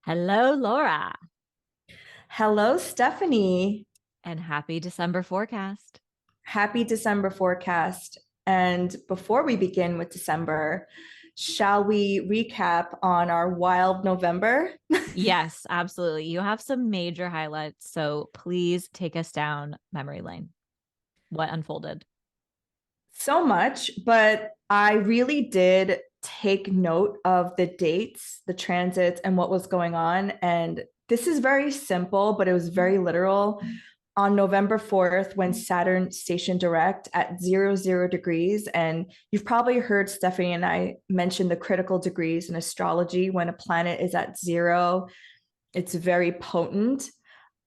Hello, Laura, Hello, Stephanie. and happy December forecast. Happy December forecast. And before we begin with December, shall we recap on our wild November? Yes, absolutely. You have some major highlights, so please take us down memory lane. What unfolded? So much, but I really did take note of the dates, the transits, and what was going on. And this is very simple, but it was very literal. On November 4th, when Saturn stationed direct at 00 degrees, and you've probably heard Stephanie and I mention the critical degrees in astrology. When a planet is at zero, it's very potent.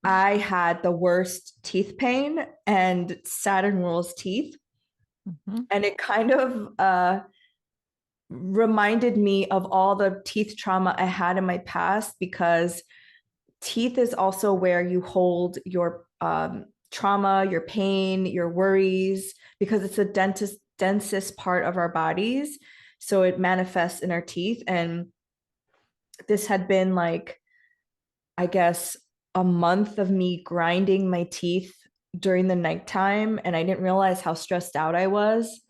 I had the worst teeth pain, and Saturn rules teeth. Mhm. And it kind of reminded me of all the teeth trauma I had in my past, because teeth is also where you hold your trauma, your pain, your worries, because it's the densest part of our bodies. So it manifests in our teeth. And this had been like, I guess, a month of me grinding my teeth during the nighttime. And I didn't realize how stressed out I was.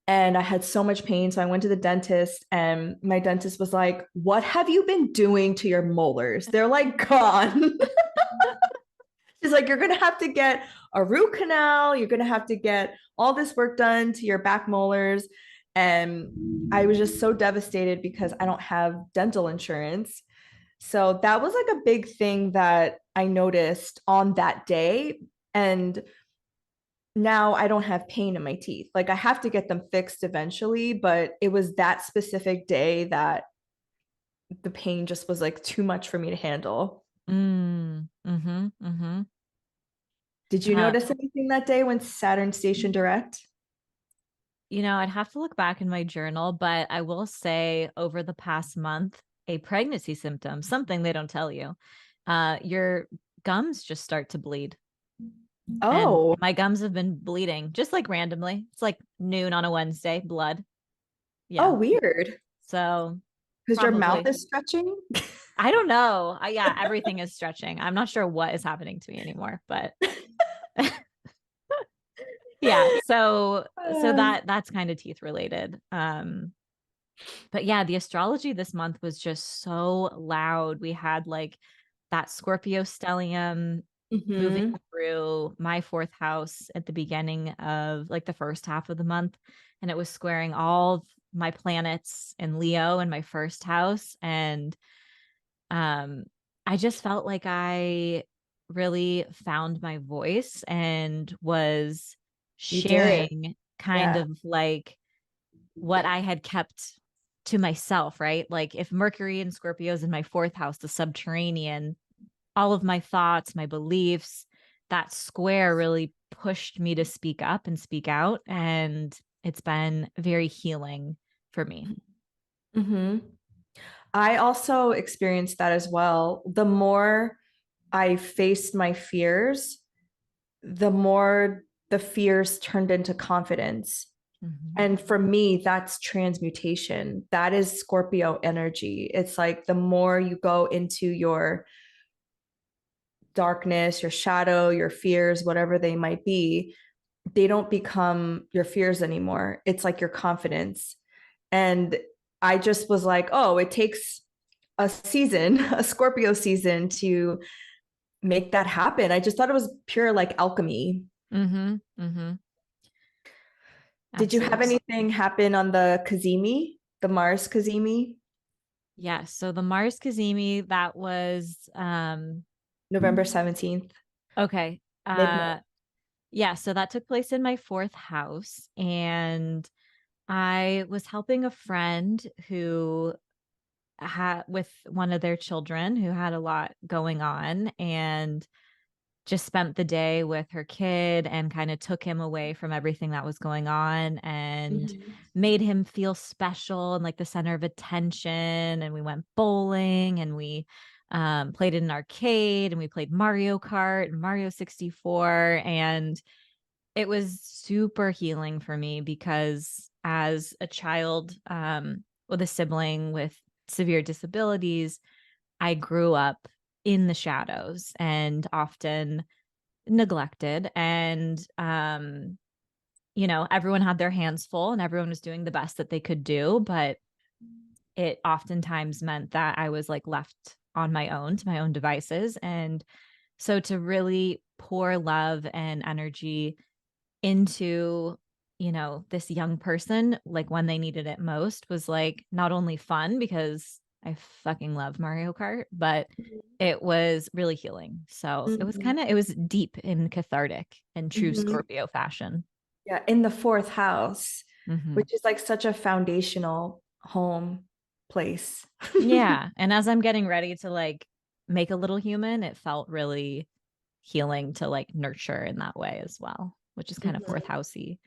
And I had so much pain. So I went to the dentist, and my dentist was like, "What have you been doing to your molars? They're like gone." She's like, "You're going to have to get a root canal. You're going to have to get all this work done to your back molars." And I was just so devastated because I don't have dental insurance. So that was like a big thing that I noticed on that day. And now I don't have pain in my teeth. Like, I have to get them fixed eventually, but it was that specific day that the pain just was like too much for me to handle. Mm-hmm. Did you Uh, notice anything that day when Saturn stationed direct? I'd have to look back in my journal, but I will say over the past month, a pregnancy symptom, something they don't tell you, your gums just start to bleed. And Oh, my gums have been bleeding just like randomly. It's like noon on a Wednesday, blood. oh, Yeah. weird. So Because your mouth probably, is stretching. I don't know. Yeah, everything is stretching. I'm not sure what is happening to me anymore, but yeah. So Uh, that's kind of teeth related. But yeah, the astrology this month was just so loud. We had like that Scorpio stellium moving mhm. through my fourth house at the beginning of like the first half of the month. And it was squaring all of my planets in Leo in my first house. And um, I just felt like I really found my voice and was You did. sharing kind Yeah. of like what I had kept to myself, right? Like if Mercury and Scorpio's in my fourth house, the subterranean, all of my thoughts, my beliefs, that square really pushed me to speak up and speak out. And it's been very healing for me. Hmm. I also experienced that as well. The more I faced my fears, the more the fears turned into confidence. Mhm. And for me, that's transmutation. That is Scorpio energy. It's like the more you go into your darkness, your shadow, your fears, whatever they might be, they don't become your fears anymore. It's like your confidence. And I just was like, oh, it takes a season, a Scorpio season to make that happen. I just thought it was pure like alchemy. Mhm. Mhm. Did you have Absolutely. anything happen on the Kazemi, the Mars Kazemi, Yeah. So the Mars Kazemi, that was November 17th, okay. midnight? Yeah, so that took place in my fourth house. And I was helping a friend who had with one of their children who had a lot going on, and just spent the day with her kid and kind of took him away from everything that was going on and Mhm. made him feel special and like the center of attention. And we went bowling and we played in an arcade and we played Mario Kart and Mario 64. And it was super healing for me because as a child with a sibling with severe disabilities, I grew up in the shadows and often neglected. And, everyone had their hands full and everyone was doing the best that they could do. But it oftentimes meant that I was like left on my own to my own devices. And so to really pour love and energy into, this young person, like when they needed it most, was like not only fun because I fucking love Mario Kart, but it was really healing. So it was deep and cathartic in true Mhm. Scorpio fashion. Yeah, in the fourth house, Hmm. which is like such a foundational home place. Yeah. And as I'm getting ready to like make a little human, it felt really healing to like nurture in that way as well, which is kind of fourth Mhm. housey.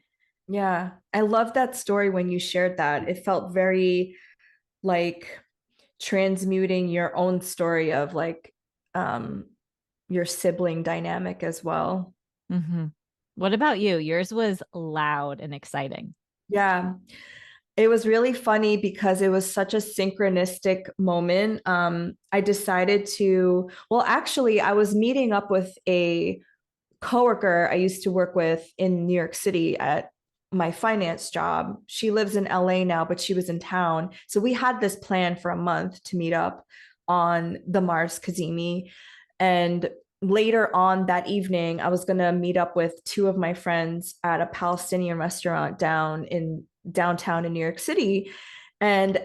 Yeah, I love that story when you shared that. It felt very like transmuting your own story of like um your sibling dynamic as well. Hmm. What about you? Yours was loud and exciting. Yeah. It was really funny because it was such a synchronistic moment. I decided to, well, actually, I was meeting up with a coworker I used to work with in New York City at my finance job. She lives in LA now, but she was in town. So we had this plan for a month to meet up on the Mars Kazemi. And later on that evening, I was going to meet up with two of my friends at a Palestinian restaurant down in downtown in New York City. And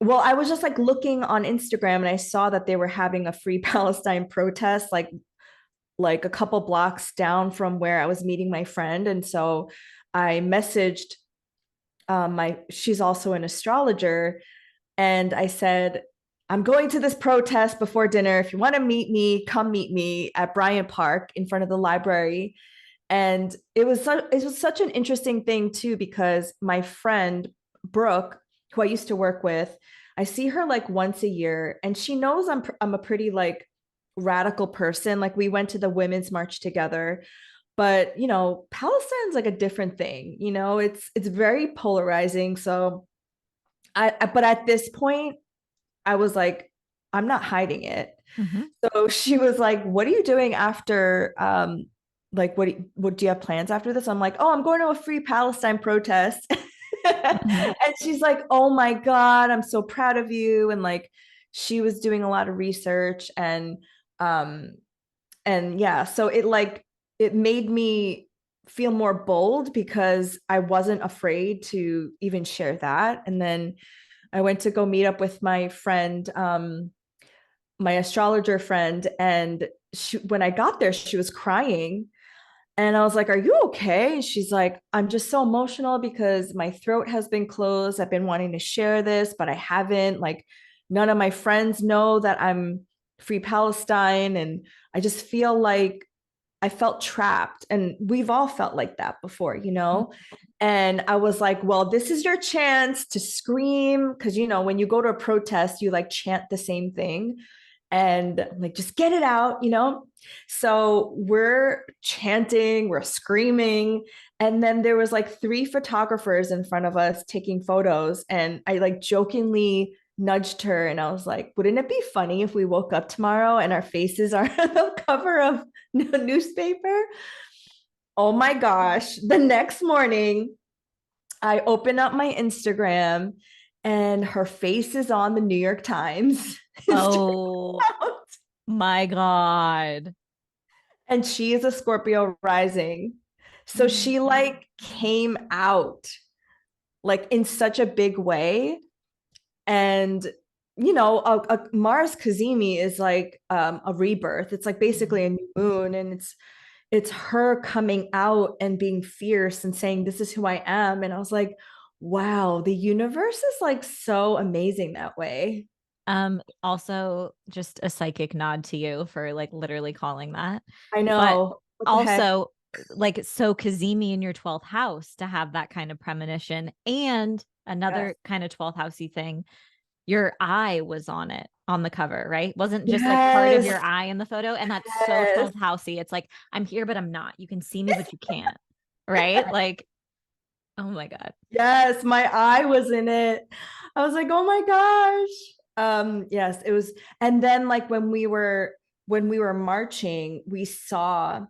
well, I was just like looking on Instagram and I saw that they were having a free Palestine protest, like a couple blocks down from where I was meeting my friend. And so I messaged she's also an astrologer. And I said, I'm going to this protest before dinner. If you want to meet me, come meet me at Bryant Park in front of the library. And it was such an interesting thing too, because my friend Brooke, who I used to work with, I see her like once a year, and she knows I'm a pretty like radical person. Like we went to the Women's March together, but Palestine's like a different thing. It's very polarizing. So but at this point, I was like, I'm not hiding it. Hmm. So she was like, "What are you doing after? Like, what do you have plans after this?" I'm like, "Oh, I'm going to a free Palestine protest." Hmm. And she's like, "Oh my God, I'm so proud of you." And like, she was doing a lot of research um, and yeah, so it made me feel more bold because I wasn't afraid to even share that. And then I went to go meet up with my friend, my astrologer friend, and when I got there, she was crying. And I was like, "Are you okay?" And she's like, "I'm just so emotional because my throat has been closed. I've been wanting to share this, but I haven't. Like, none of my friends know that I'm free Palestine. And I just feel like I felt trapped. And we've all felt like that before. And I was like, well, this is your chance to scream. Cause, when you go to a protest, you like chant the same thing and like, just get it out. So we're chanting, we're screaming. And then there was like three photographers in front of us taking photos. And I like jokingly nudged her and I was like, wouldn't it be funny if we woke up tomorrow and our faces are on the cover of a newspaper? Oh my gosh. The next morning, I open up my Instagram and her face is on the New York Times. Oh my God. And she is a Scorpio rising. So she like came out like in such a big way. And a Mars Kazemi is like a rebirth. It's like basically a new moon, and it's her coming out and being fierce and saying, "This is who I am." And I was like, wow, the universe is like so amazing that way. Also just a psychic nod to you for like literally calling that. I But know. What the heck? also like so Kazemi in your 12th house to have that kind of premonition and Yes. another kind of 12th housey thing. Your eye was on it on the cover, right? Wasn't just like part of Yes. your eye in the photo. And that's so Yes. 12th housey. It's like, I'm here, but I'm not. You can see me, but you can't. Right. Like, Oh my God. Yes, my eye was in it. I was like, oh my gosh. Yes, it was. And then like when we were marching, we saw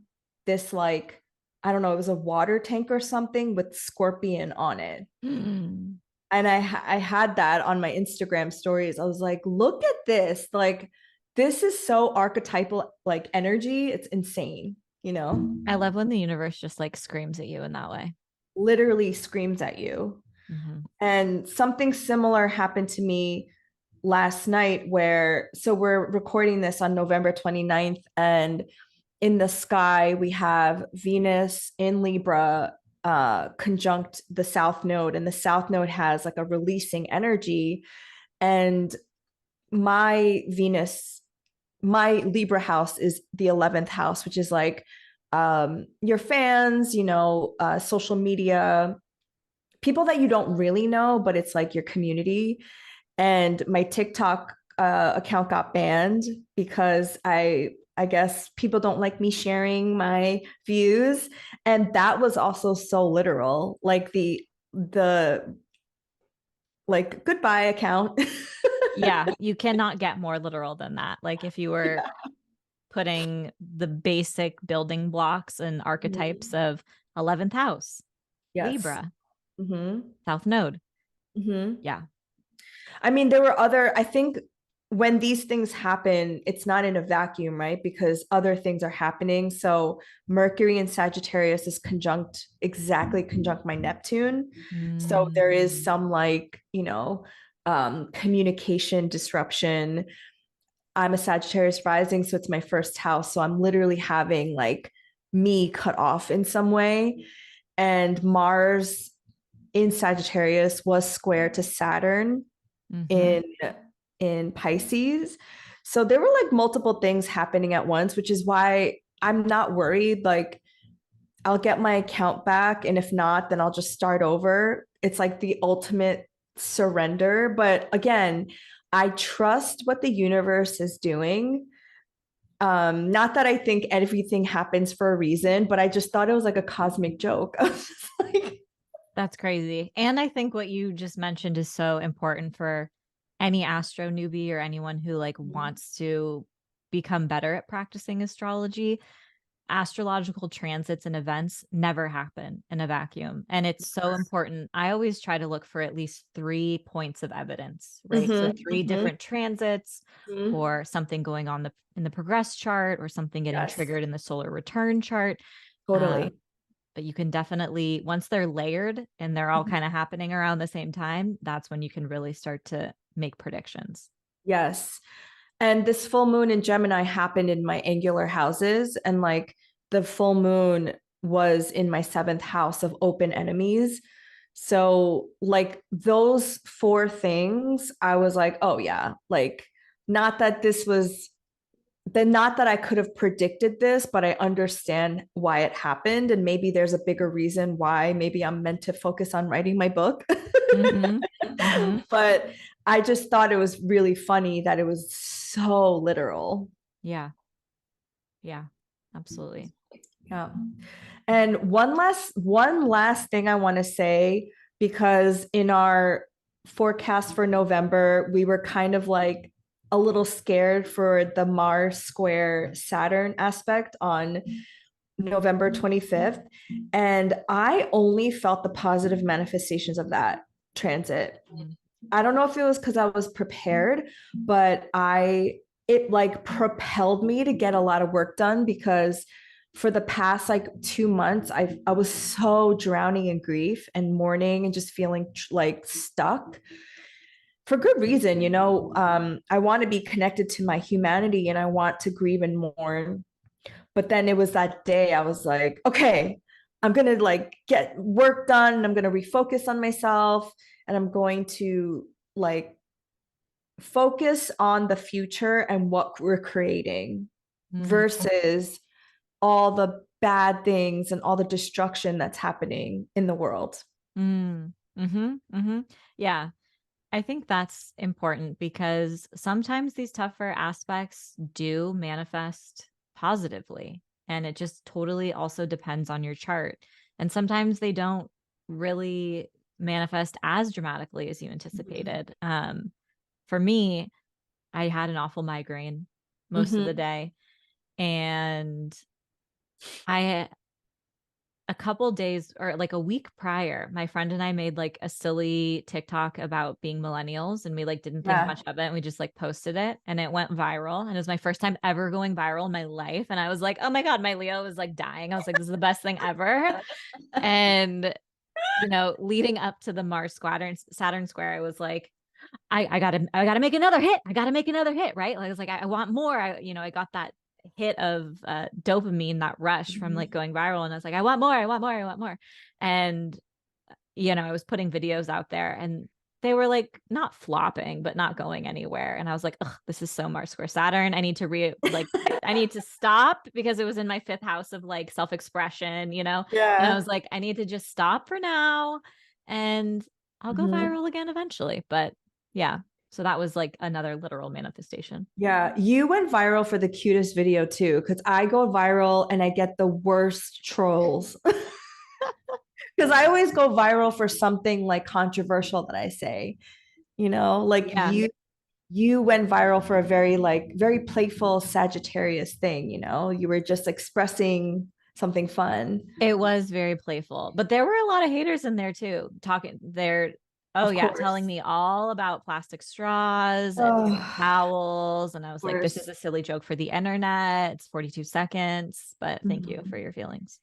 this like, I don't know, it was a water tank or something with scorpion on it. Mm. And I had that on my Instagram stories. I was like, look at this. Like, this is so archetypal, like energy. It's insane, you know? I love when the universe just like screams at you in that way. Literally screams at you. Mm-hmm. And something similar happened to me last night where, so we're recording this on November 29th, and in the sky we have Venus in Libra conjunct the South Node, and the South Node has like a releasing energy. And my Venus, my Libra house is the 11th house, which is like your fans, social media, people that you don't really know, but it's like your community. And my TikTok account got banned because I guess people don't like me sharing my views, and that was also so literal, like the like goodbye account. Yeah, you cannot get more literal than that. Like if you were putting the basic building blocks and archetypes of 11th house, Yes. Libra, Mm-hmm. South Node. Mm-hmm. Yeah. I mean, there were other, I think when these things happen, it's not in a vacuum, right? Because other things are happening. So Mercury and Sagittarius is exactly conjunct my Neptune. So Mm. there is some like, communication disruption. I'm a Sagittarius rising, so it's my first house. So I'm literally having like me cut off in some way. And Mars in Sagittarius was square to Saturn Mm-hmm. in Pisces. So there were like multiple things happening at once, which is why I'm not worried. Like I'll get my account back, and if not, then I'll just start over. It's like the ultimate surrender. But again, I trust what the universe is doing. Not that I think everything happens for a reason, but I just thought it was like a cosmic joke. I was just like, That's crazy. And I think what you just mentioned is so important for any astro newbie or anyone who like wants to become better at practicing astrology. Astrological transits and events never happen in a vacuum. And it's so important. I always try to look for at least 3 points of evidence, right? So mm-hmm, three mm-hmm, different transits mm-hmm. or something going on in the progress chart or something getting Yes, triggered in the solar return chart. Uh, totally. but you can definitely, once they're layered and they're all kind of happening around the same time, that's when you can really start to make predictions. Yes. And this full moon in Gemini happened in my angular houses. And like the full moon was in my seventh house of open enemies. So, like those four things, I was like, oh, yeah, like not that this was not that I could have predicted this, but I understand why it happened. And maybe there's a bigger reason why maybe I'm meant to focus on writing my book. Mm-hmm. Mm-hmm. But I just thought it was really funny that it was so literal. Yeah. Yeah. Absolutely. Yeah. And one last thing I want to say, because in our forecast for November, we were kind of like a little scared for the Mars square Saturn aspect on November 25th. And I only felt the positive manifestations of that transit. Mm. I don't know if it was because I was prepared, but it like propelled me to get a lot of work done, because for the past like 2 months, I was so drowning in grief and mourning and just feeling like stuck for good reason. I want to be connected to my humanity and I want to grieve and mourn. But then it was that day I was like, okay, I'm going to like get work done. I'm going to refocus on myself, and I'm going to like focus on the future and what we're creating Mm. versus all the bad things and all the destruction that's happening in the world. Mm. Mm-hmm. Mm-hmm. Yeah. I think that's important because sometimes these tougher aspects do manifest positively, and it just totally also depends on your chart. And sometimes they don't really manifest as dramatically as you anticipated. For me, I had an awful migraine most of the day, and I a couple days or like a week prior, my friend and I made like a silly TikTok about being millennials, and we like didn't think much of it, and we just like posted it, and it went viral, and it was my first time ever going viral in my life, and I was like, oh my God, my Leo was like dying. I was like, this is the best thing ever. And leading up to the Mars Saturn square, I was like, I gotta make another hit. I gotta make another hit, right? Like, I was like, I want more. I got that hit of dopamine, that rush from like going viral, and I was like, I want more, I want more, I want more. And I was putting videos out there, and they were like not flopping, but not going anywhere. And I was like, ugh, this is so Mars square Saturn. I need to I need to stop, because it was in my fifth house of like self-expression, and I was like, I need to just stop for now, and I'll go viral again eventually. But yeah, so that was like another literal manifestation. Yeah, you went viral for the cutest video too, because I go viral and I get the worst trolls. Because I always go viral for something like controversial that I say, like Yeah. you went viral for a very playful Sagittarius thing, you were just expressing something fun. It was very playful, but there were a lot of haters in there too, talking there. Oh Of yeah, course. telling me all about plastic straws and paper Oh, towels. And I was of like, this is course. a silly joke for the internet. It's 42 seconds, but thank you Mhm. for your feelings.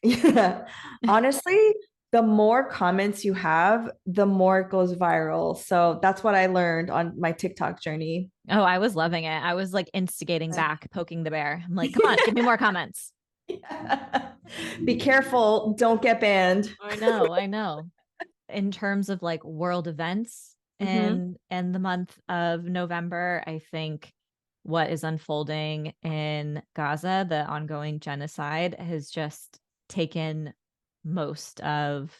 Yeah. Honestly, the more comments you have, the more it goes viral. So that's what I learned on my TikTok journey. Oh, I was loving it. I was like instigating back, poking the bear. I'm like, come on, give me more comments. Be careful, don't get banned. I know, I know. In terms of like world events Mhm. and the month of November, I think what is unfolding in Gaza, the ongoing genocide, has just taken most of,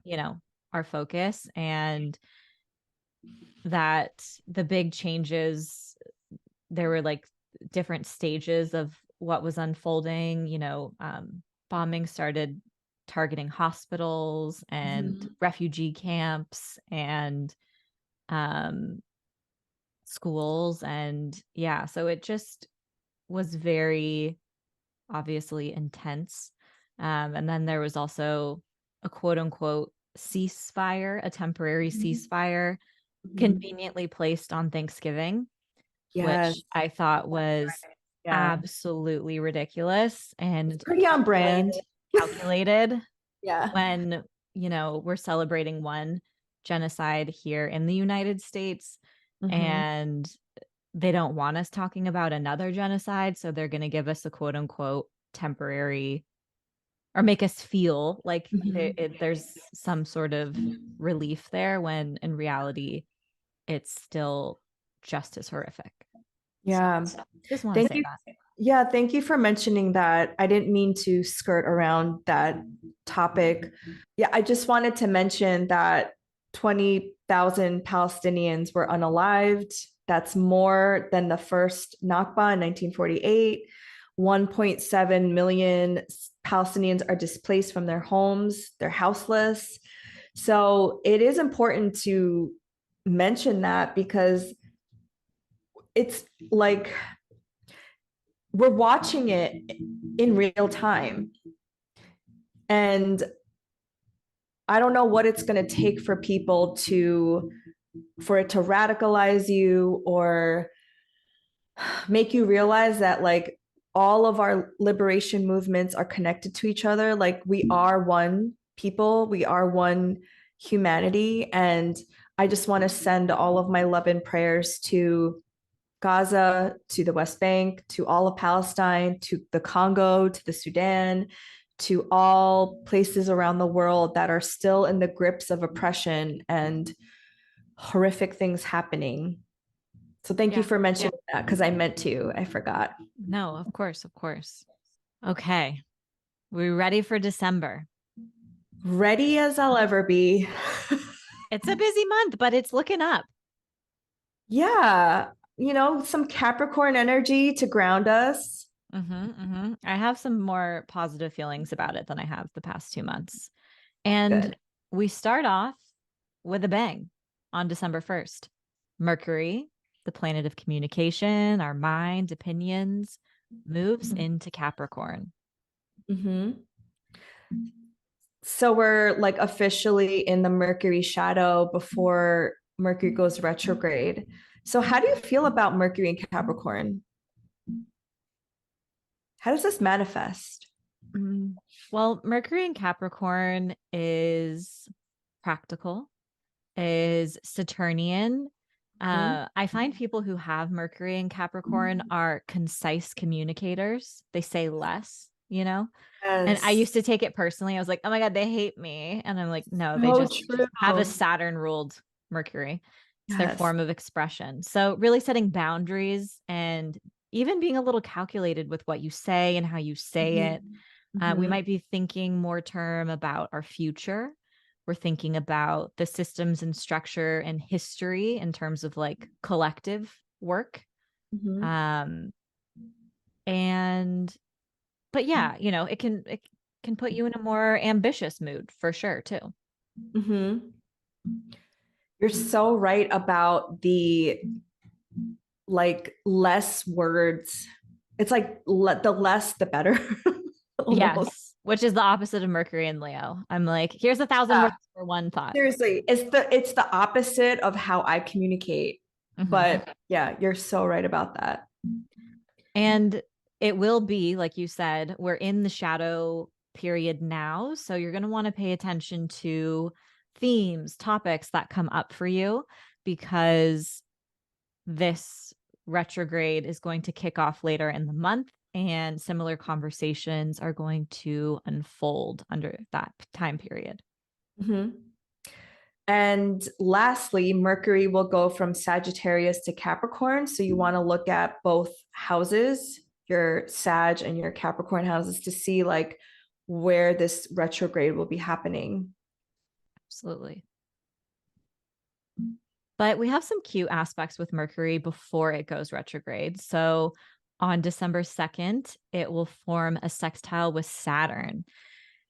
Yeah. our focus, and that the big changes, there were like different stages of what was unfolding. Bombing started targeting hospitals and Mhm. refugee camps and um, schools. And yeah, so it just was very obviously intense. And then there was also a quote unquote ceasefire, a temporary Mhm. ceasefire Mhm. conveniently placed on Thanksgiving, Yes. which I thought was Yeah. absolutely ridiculous It's and pretty on totally brand. calculated Yeah. when, we're celebrating one genocide here in the United States, Mhm. and they don't want us talking about another genocide. So they're going to give us a quote unquote temporary, or make us feel like Mhm. there's some sort of relief there, when in reality, it's still just as horrific. So Yeah. just want to Thank say you. that. Yeah, thank you for mentioning that. I didn't mean to skirt around that topic. Yeah, I just wanted to mention that 20,000 Palestinians were unalived. That's more than the first Nakba in 1948. 1.7 million Palestinians are displaced from their homes, they're houseless. So it is important to mention that, because it's like we're watching it in real time. And I don't know what it's going to take for people for it to radicalize you or make you realize that like all of our liberation movements are connected to each other. Like we are one people, we are one humanity. And I just want to send all of my love and prayers to Gaza, to the West Bank, to all of Palestine, to the Congo, to the Sudan, to all places around the world that are still in the grips of oppression and horrific things happening. So thank you Yeah. for mentioning that, because I meant to. I forgot. No, of course, of course. Okay. We're ready for December. Ready as I'll ever be. It's a busy month, but it's looking up. Yeah, some Capricorn energy to ground us. I have some more positive feelings about it than I have the past 2 months. And Good. we start off with a bang on December 1st. Mercury, the planet of communication, our mind, opinions, moves into Capricorn. Mm-hmm. So we're like officially in the Mercury shadow before Mercury goes retrograde. So how do you feel about Mercury in Capricorn? How does this manifest? Mm. Well, Mercury in Capricorn is practical, is Saturnian. Mhm. I find people who have Mercury in Capricorn are concise communicators. They say less, you know? And I Yes. used to take it personally. I was like, oh my God, they hate me. And I'm like, no, they So just true. have a Saturn ruled Mercury. It's their Yes. form of expression. So, really setting boundaries and even being a little calculated with what you say and how you say it. Mhm. We Mhm. might be thinking more term about our future. We're thinking about the systems and structure and history in terms of like collective work. Mhm. Um, and but yeah, it can put you in a more ambitious mood for sure too. Mhm. You're so right about the like less words. It's like the less the better. Almost. Yes, which is the opposite of Mercury and Leo. I'm like, here's 1,000 words Yeah. for one thought. Seriously, it's the opposite of how I communicate. Mhm. But yeah, you're so right about that. And it will be, like you said, we're in the shadow period now. So you're going to want to pay attention to themes, topics that come up for you because this retrograde is going to kick off later in the month and similar conversations are going to unfold under that time period. Mhm. And lastly, Mercury will go from Sagittarius to Capricorn. So you want to look at both houses, your Sag and your Capricorn houses, to see like where this retrograde will be happening. Absolutely. But we have some cute aspects with Mercury before it goes retrograde. So on December 2nd, it will form a sextile with Saturn.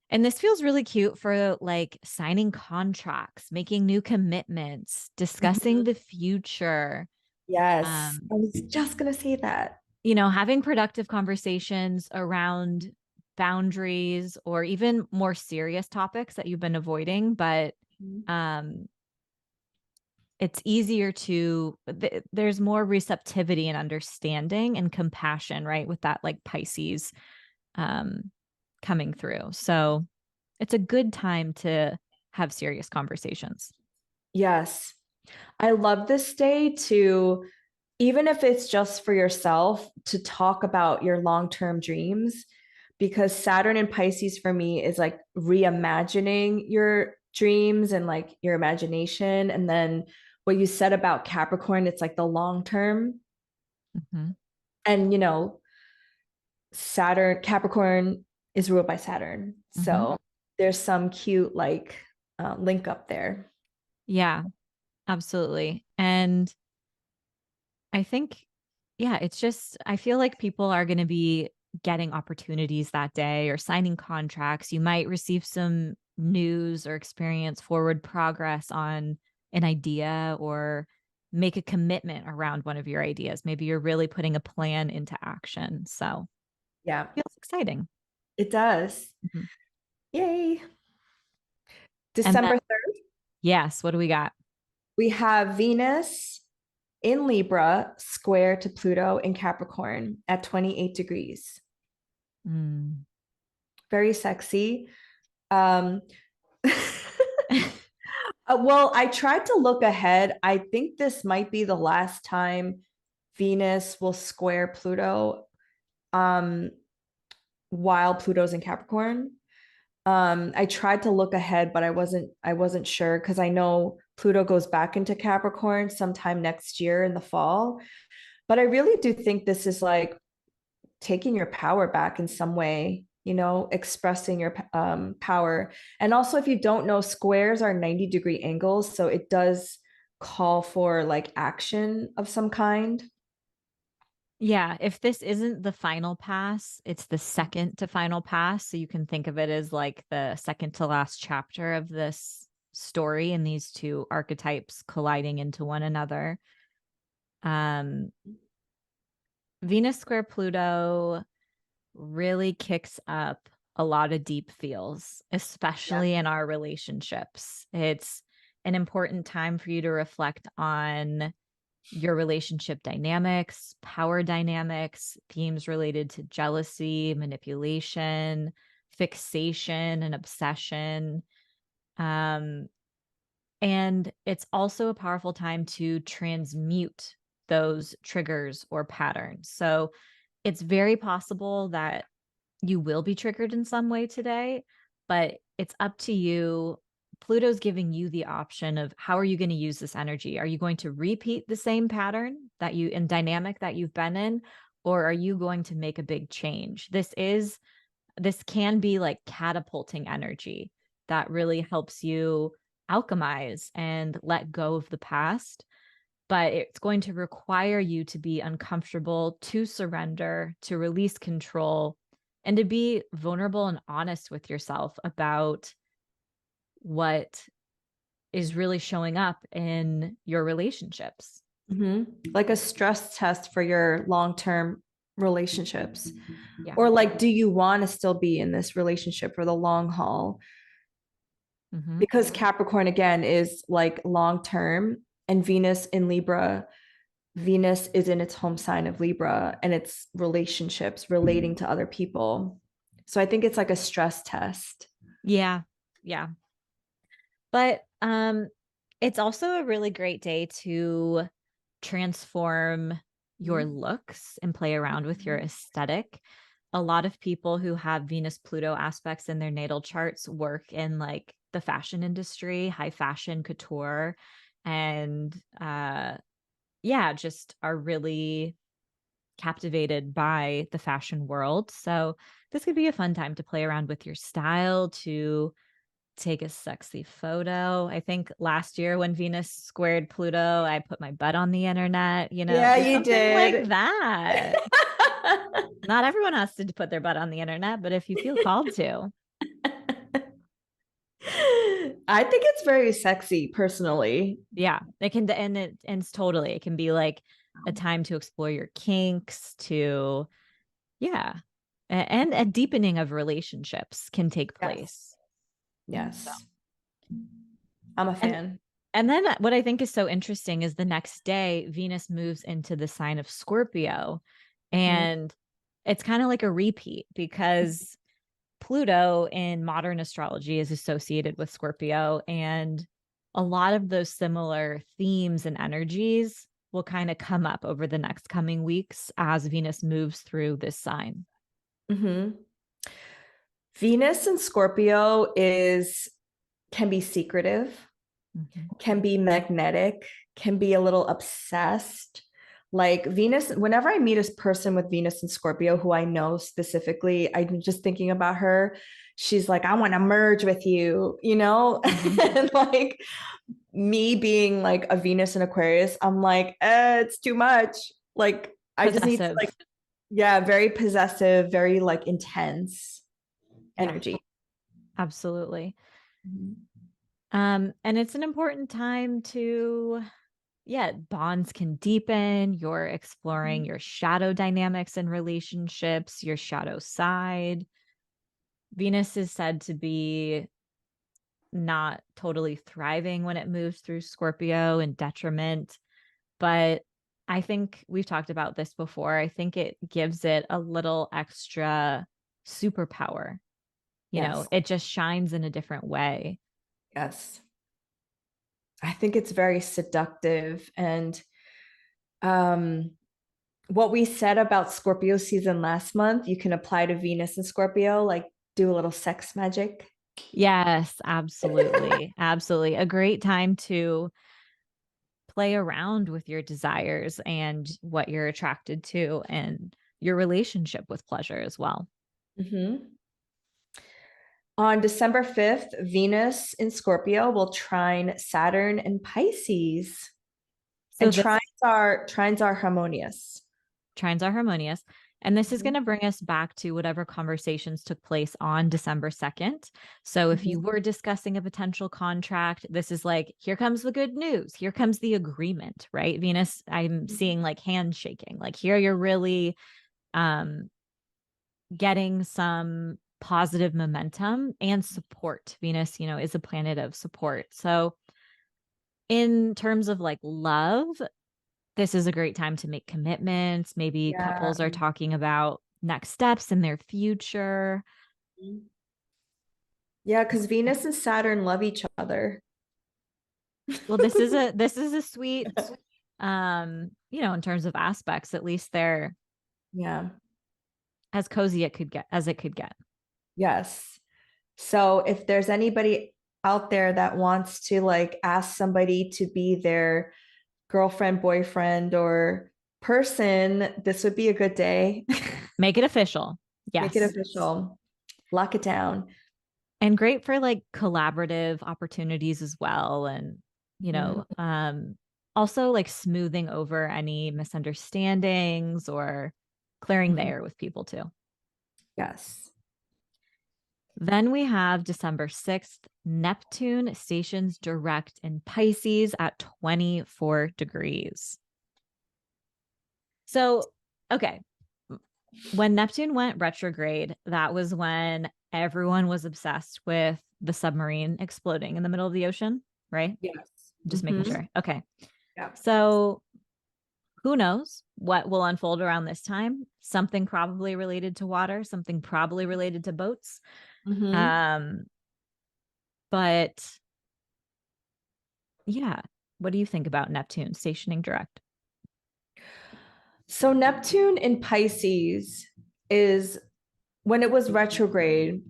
And this feels really cute for like signing contracts, making new commitments, discussing Mhm. the future, Yes, um, I was just gonna say that. having productive conversations around boundaries or even more serious topics that you've been avoiding. But um, it's easier to there's more receptivity and understanding and compassion, right, with that like Pisces um coming through. So it's a good time to have serious conversations. Yes, I love this day to, even if it's just for yourself, to talk about your long-term dreams, because Saturn in Pisces for me is like reimagining your dreams and like your imagination. And then what you said about Capricorn, it's like the long term. Mhm. And Saturn, Capricorn is ruled by Saturn. Mhm. So there's some cute like link up there. Yeah, absolutely. And I think, yeah, it's just, I feel like people are going to be getting opportunities that day or signing contracts. You might receive some news or experience forward progress on an idea or make a commitment around one of your ideas. Maybe you're really putting a plan into action. So Yeah, it feels exciting. it does. Mhm. Yay. And then, December 3rd, yes, what do we got? we have Venus in Libra square to Pluto in Capricorn at 28 degrees. Mm. Very sexy. Um, well, I tried to look ahead. I think this might be the last time Venus will square Pluto um, while Pluto's in Capricorn. I tried to look ahead, but I wasn't sure because I know Pluto goes back into Capricorn sometime next year in the fall. But I really do think this is like taking your power back in some way, expressing your power. And also, if you don't know, squares are 90-degree angles. So it does call for like action of some kind. Yeah, if this isn't the final pass, it's the second to final pass. So you can think of it as like the second to last chapter of this story in these two archetypes colliding into one another. Um, Venus square Pluto really kicks up a lot of deep feels, Yeah. especially in our relationships. It's an important time for you to reflect on your relationship dynamics, power dynamics, themes related to jealousy, manipulation, fixation, and obsession. Um, and it's also a powerful time to transmute those triggers or patterns. So it's very possible that you will be triggered in some way today, but it's up to you. Pluto's giving you the option of how are you going to use this energy? Are you going to repeat the same pattern that you and dynamic that you've been in, or are you going to make a big change? This can be like catapulting energy that really helps you alchemize and let go of the past, but it's going to require you to be uncomfortable, to surrender, to release control, and to be vulnerable and honest with yourself about what is really showing up in your relationships. Like a stress test for your long-term relationships. Yeah. Or like, do you want to still be in this relationship for the long haul? Mm-hmm. Because Capricorn again is like long term, and Venus in Libra, Venus is in its home sign of Libra, and it's relationships relating to other people. So I think it's like a stress test. Yeah. Yeah. But it's also a really great day to transform your Mhm. looks and play around with your aesthetic. A lot of people who have Venus Pluto aspects in their natal charts work in like the fashion industry, high fashion couture, and yeah, just are really captivated by the fashion world. So this could be a fun time to play around with your style, to take a sexy photo. I think last year when Venus squared Pluto, I put my butt on the internet, Yeah, do you something like did. that. Not everyone has to put their butt on the internet, but if you feel called to, I think it's very sexy personally. yeah, it can, and it's totally, it can be like a time to explore your kinks, to, yeah, and a deepening of relationships can take Yes. place. So, Yes. I'm a and fan. And then what I think is so interesting is the next day, Venus moves into the sign of Scorpio. Mhm. And it's kind of like a repeat because Pluto in modern astrology is associated with Scorpio. And a lot of those similar themes and energies will kind of come up over the next coming weeks as Venus moves through this sign. Mhm. Venus and Scorpio is can be secretive, Mhm. can be magnetic, can be a little obsessed. Like Venus, whenever I meet a person with Venus and Scorpio who I know specifically, I'm just thinking about her. She's like, I want to merge with you, you know? Mhm. And like me being like a Venus and Aquarius, I'm like, it's too much. Like, I just need to like, Possessive. yeah, very possessive, very like intense Yeah, energy. absolutely. Mhm. And it's an important time to, yeah, bonds can deepen. You're exploring your shadow dynamics and relationships, your shadow side. Venus is said to be not totally thriving when it moves through Scorpio and detriment, but I think we've talked about this before. I think it gives it a little extra superpower. Yes. It just shines in a different way. Yes. I think it's very seductive. And um, what we said about Scorpio season last month, you can apply to Venus and Scorpio, like do a little sex magic. Yes, absolutely. Absolutely. A great time to play around with your desires and what you're attracted to and your relationship with pleasure as well. Mhm. On December 5th, Venus in Scorpio will trine Saturn and Pisces. So And this trines are harmonious. trines are harmonious. And this is going to bring us back to whatever conversations took place on December 2nd. So if you were discussing a potential contract, this is like, here comes the good news. Here comes the agreement, right? Venus, I'm seeing like handshaking. Like here you're really getting some positive momentum and support. Venus, is a planet of support. So in terms of like love, this is a great time to make commitments. Maybe Yeah. couples are talking about next steps in their future. Yeah, because Venus and Saturn love each other. Well, this is a sweet in terms of aspects, at least they're Yeah. as cozy as it could get. Yes. So if there's anybody out there that wants to like ask somebody to be their girlfriend, boyfriend, or person, this would be a good day. Make it official. Make it Yes. official. Lock it down. And great for like collaborative opportunities as well. And, Mhm. also like smoothing over any misunderstandings or clearing the Mhm. air with people too. Yes. Then we have December 6th, Neptune stations direct in Pisces at 24 degrees. So, okay. When Neptune went retrograde, that was when everyone was obsessed with the submarine exploding in the middle of the ocean, right? Yes. Just making sure. Okay. Yeah. So, who knows what will unfold around this time? Something probably related to water, something probably related to boats. Mm-hmm. Um, but yeah, what do you think about Neptune stationing direct? So Neptune in Pisces is when it was retrograde,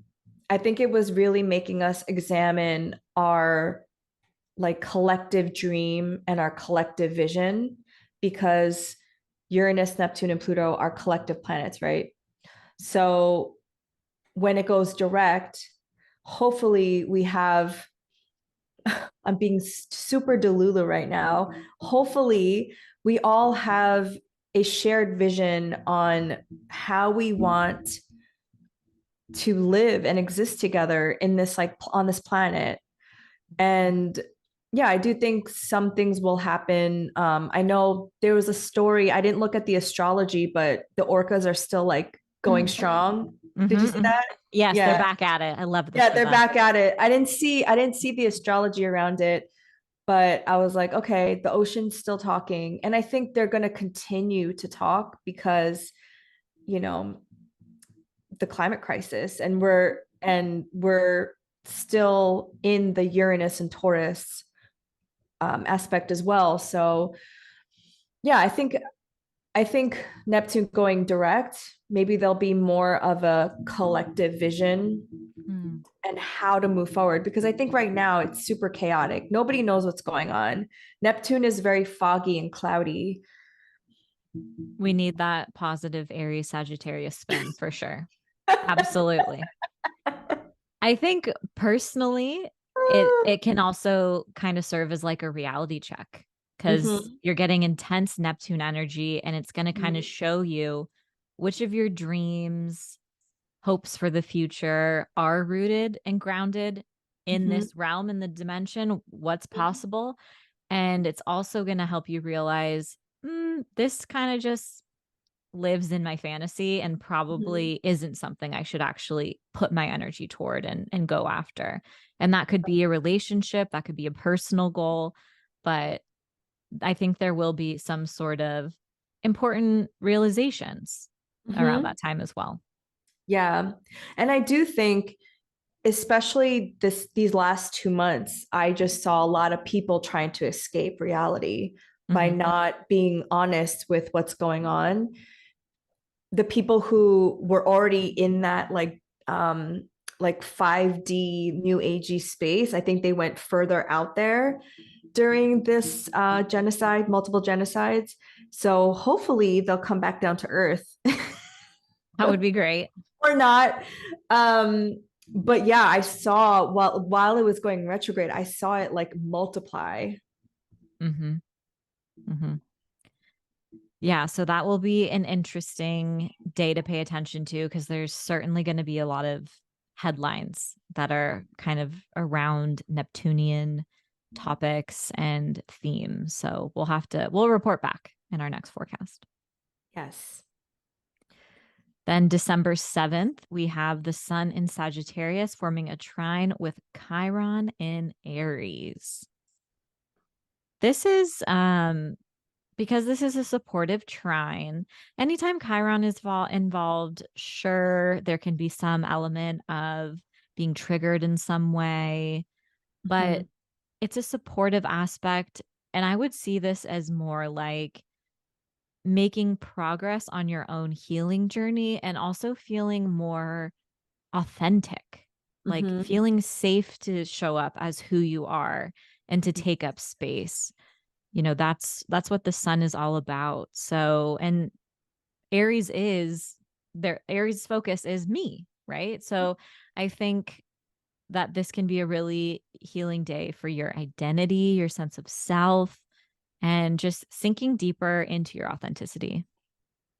I think it was really making us examine our like collective dream and our collective vision because Uranus, Neptune, and Pluto are collective planets, right? So when it goes direct, hopefully we have, I'm being super delulu right now. Hopefully we all have a shared vision on how we want to live and exist together in this like on this planet. And yeah, I do think some things will happen. I know there was a story, I didn't look at the astrology, but the orcas are still like going strong. Did you see that? Yes, they're Yeah. back at it. I love this Yeah, for they're them. back at it. I didn't see the astrology around it, but I was like, okay, the ocean's still talking. And I think they're going to continue to talk because, you know, the climate crisis and we're still in the Uranus and Taurus aspect as well. So yeah, I think Neptune going direct, maybe there'll be more of a collective vision Mm. and how to move forward because I think right now it's super chaotic. Nobody knows what's going on. Neptune is very foggy and cloudy. We need that positive Aries Sagittarius spin for sure. Absolutely. I think personally, it can also kind of serve as like a reality check because Mhm. you're getting intense Neptune energy and it's going to kind of Mhm. show you which of your dreams, hopes for the future are rooted and grounded in Mhm. this realm, in the dimension, what's possible. And it's also going to help you realize this kind of just lives in my fantasy and Mhm. probably isn't something I should actually put my energy toward and go after. And that could be a relationship, that could be a personal goal, but I think there will be some sort of important realizations around Mhm. that time as well. Yeah. And I do think especially these last 2 months, I just saw a lot of people trying to escape reality by Mhm. not being honest with what's going on. The people who were already in that like 5D new agey space, I think they went further out there during this genocide, multiple genocides. So hopefully they'll come back down to earth. That would be great. Or not. But yeah, I saw while it was going retrograde, I saw it like multiply. Mhm. Mhm. Yeah, so that will be an interesting day to pay attention to because there's certainly going to be a lot of headlines that are kind of around Neptunian topics and themes. So we'll report back in our next forecast. Yes. Then December 7th, we have the sun in Sagittarius forming a trine with Chiron in Aries. This is because this is a supportive trine. Anytime Chiron is involved, sure, there can be some element of being triggered in some way, Mhm. but it's a supportive aspect. And I would see this as more like making progress on your own healing journey and also feeling more authentic, like Mhm. feeling safe to show up as who you are and to take up space. That's what the sun is all about. So, and Aries is Aries focus is me, right? So I think that this can be a really healing day for your identity, your sense of self, and just sinking deeper into your authenticity.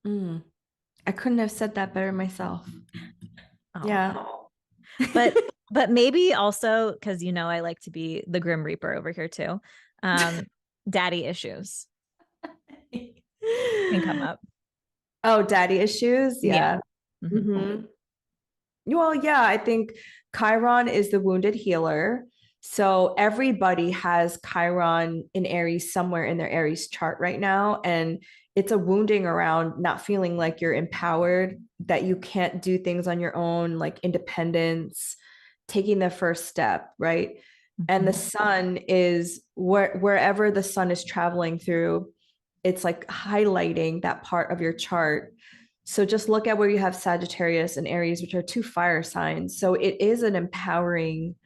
Mm. I couldn't have said that better myself. Oh, Yeah. but but maybe also because I like to be the Grim Reaper over here too. Um, Daddy issues can come up. Oh, daddy issues. Yeah. Yeah. Mhm. Hmm. Well, yeah, I think Chiron is the wounded healer. So everybody has Chiron in Aries somewhere in their Aries chart right now. And it's a wounding around not feeling like you're empowered, that you can't do things on your own, like independence, taking the first step, right? And the Mhm. sun is wherever the sun is traveling through, it's like highlighting that part of your chart. So just look at where you have Sagittarius and Aries, which are two fire signs. So it is an empowering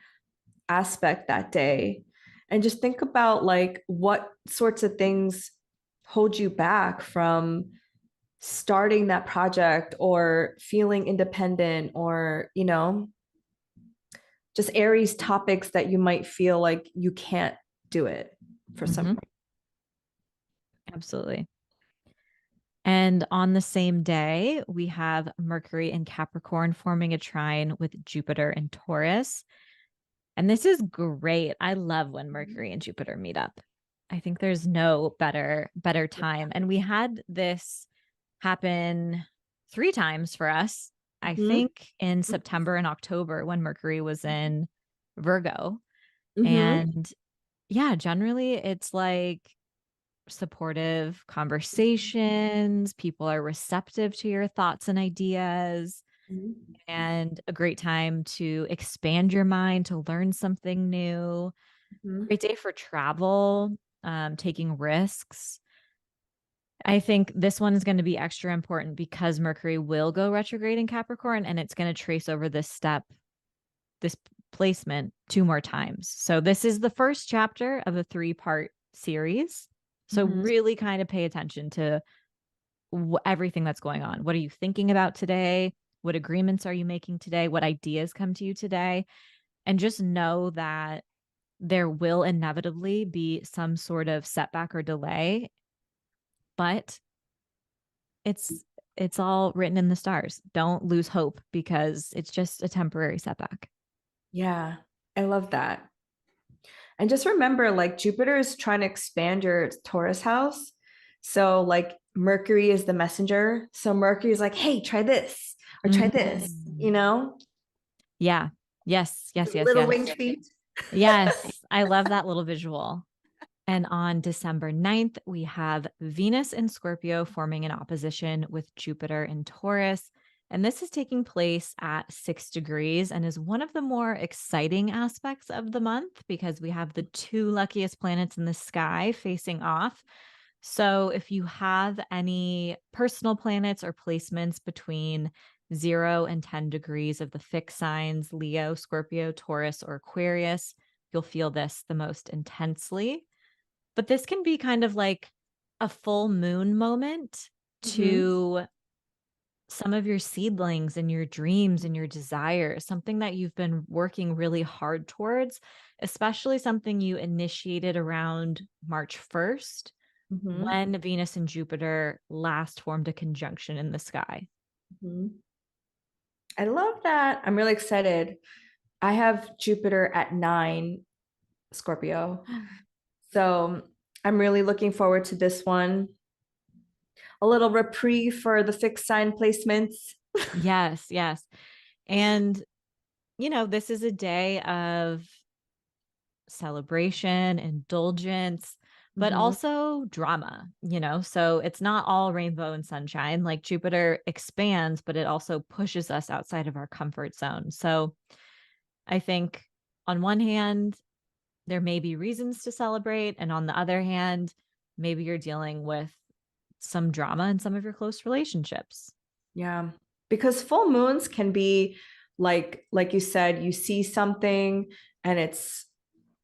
aspect that day. And just think about like what sorts of things hold you back from starting that project or feeling independent, or, just Aries topics that you might feel like you can't do it for some Mhm. reason. Absolutely. And on the same day, we have Mercury in Capricorn forming a trine with Jupiter in Taurus. And this is great. I love when Mercury and Jupiter meet up. I think there's no better time. And we had this happen 3 times for us. I Mhm. think in September and October when Mercury was in Virgo. Mhm. And yeah, generally it's like supportive conversations, people are receptive to your thoughts and ideas, Mhm. and a great time to expand your mind, to learn something new. Mhm. Great day for travel, taking risks. I think this one is going to be extra important because Mercury will go retrograde in Capricorn and it's going to trace over this placement 2 more times. So this is the first chapter of a 3-part series. So Mhm. really kind of pay attention to everything that's going on. What are you thinking about today? What agreements are you making today? What ideas come to you today? And just know that there will inevitably be some sort of setback or delay, but it's it's all written in the stars. Don't lose hope because it's just a temporary setback. Yeah, I love that. And just remember, like Jupiter is trying to expand your Taurus house. So, like, Mercury is the messenger. So, Mercury is like, hey, try this or try this, Mm. Yeah. Yes, yes, yes, little yes. winged feet. Yes, I love that little visual. And on December 9th, we have Venus in Scorpio forming an opposition with Jupiter in Taurus. And this is taking place at 6 degrees and is one of the more exciting aspects of the month because we have the two luckiest planets in the sky facing off. So if you have any personal planets or placements between 0 and 10 degrees of the fixed signs, Leo, Scorpio, Taurus, or Aquarius, you'll feel this the most intensely. But this can be kind of like a full moon moment Mhm. to some of your seedlings and your dreams and your desires, something that you've been working really hard towards, especially something you initiated around March 1st. Mhm. when Venus and Jupiter last formed a conjunction in the sky. Mhm. I love that. I'm really excited. I have Jupiter at 9 Scorpio. So I'm really looking forward to this one. A little reprieve for the fixed sign placements. Yes, yes. And, this is a day of celebration, indulgence, but Mhm. also drama, so it's not all rainbow and sunshine. Like Jupiter expands, but it also pushes us outside of our comfort zone. So I think on one hand, there may be reasons to celebrate. And on the other hand, maybe you're dealing with some drama in some of your close relationships. Yeah. Because full moons can be like you said, you see something and it's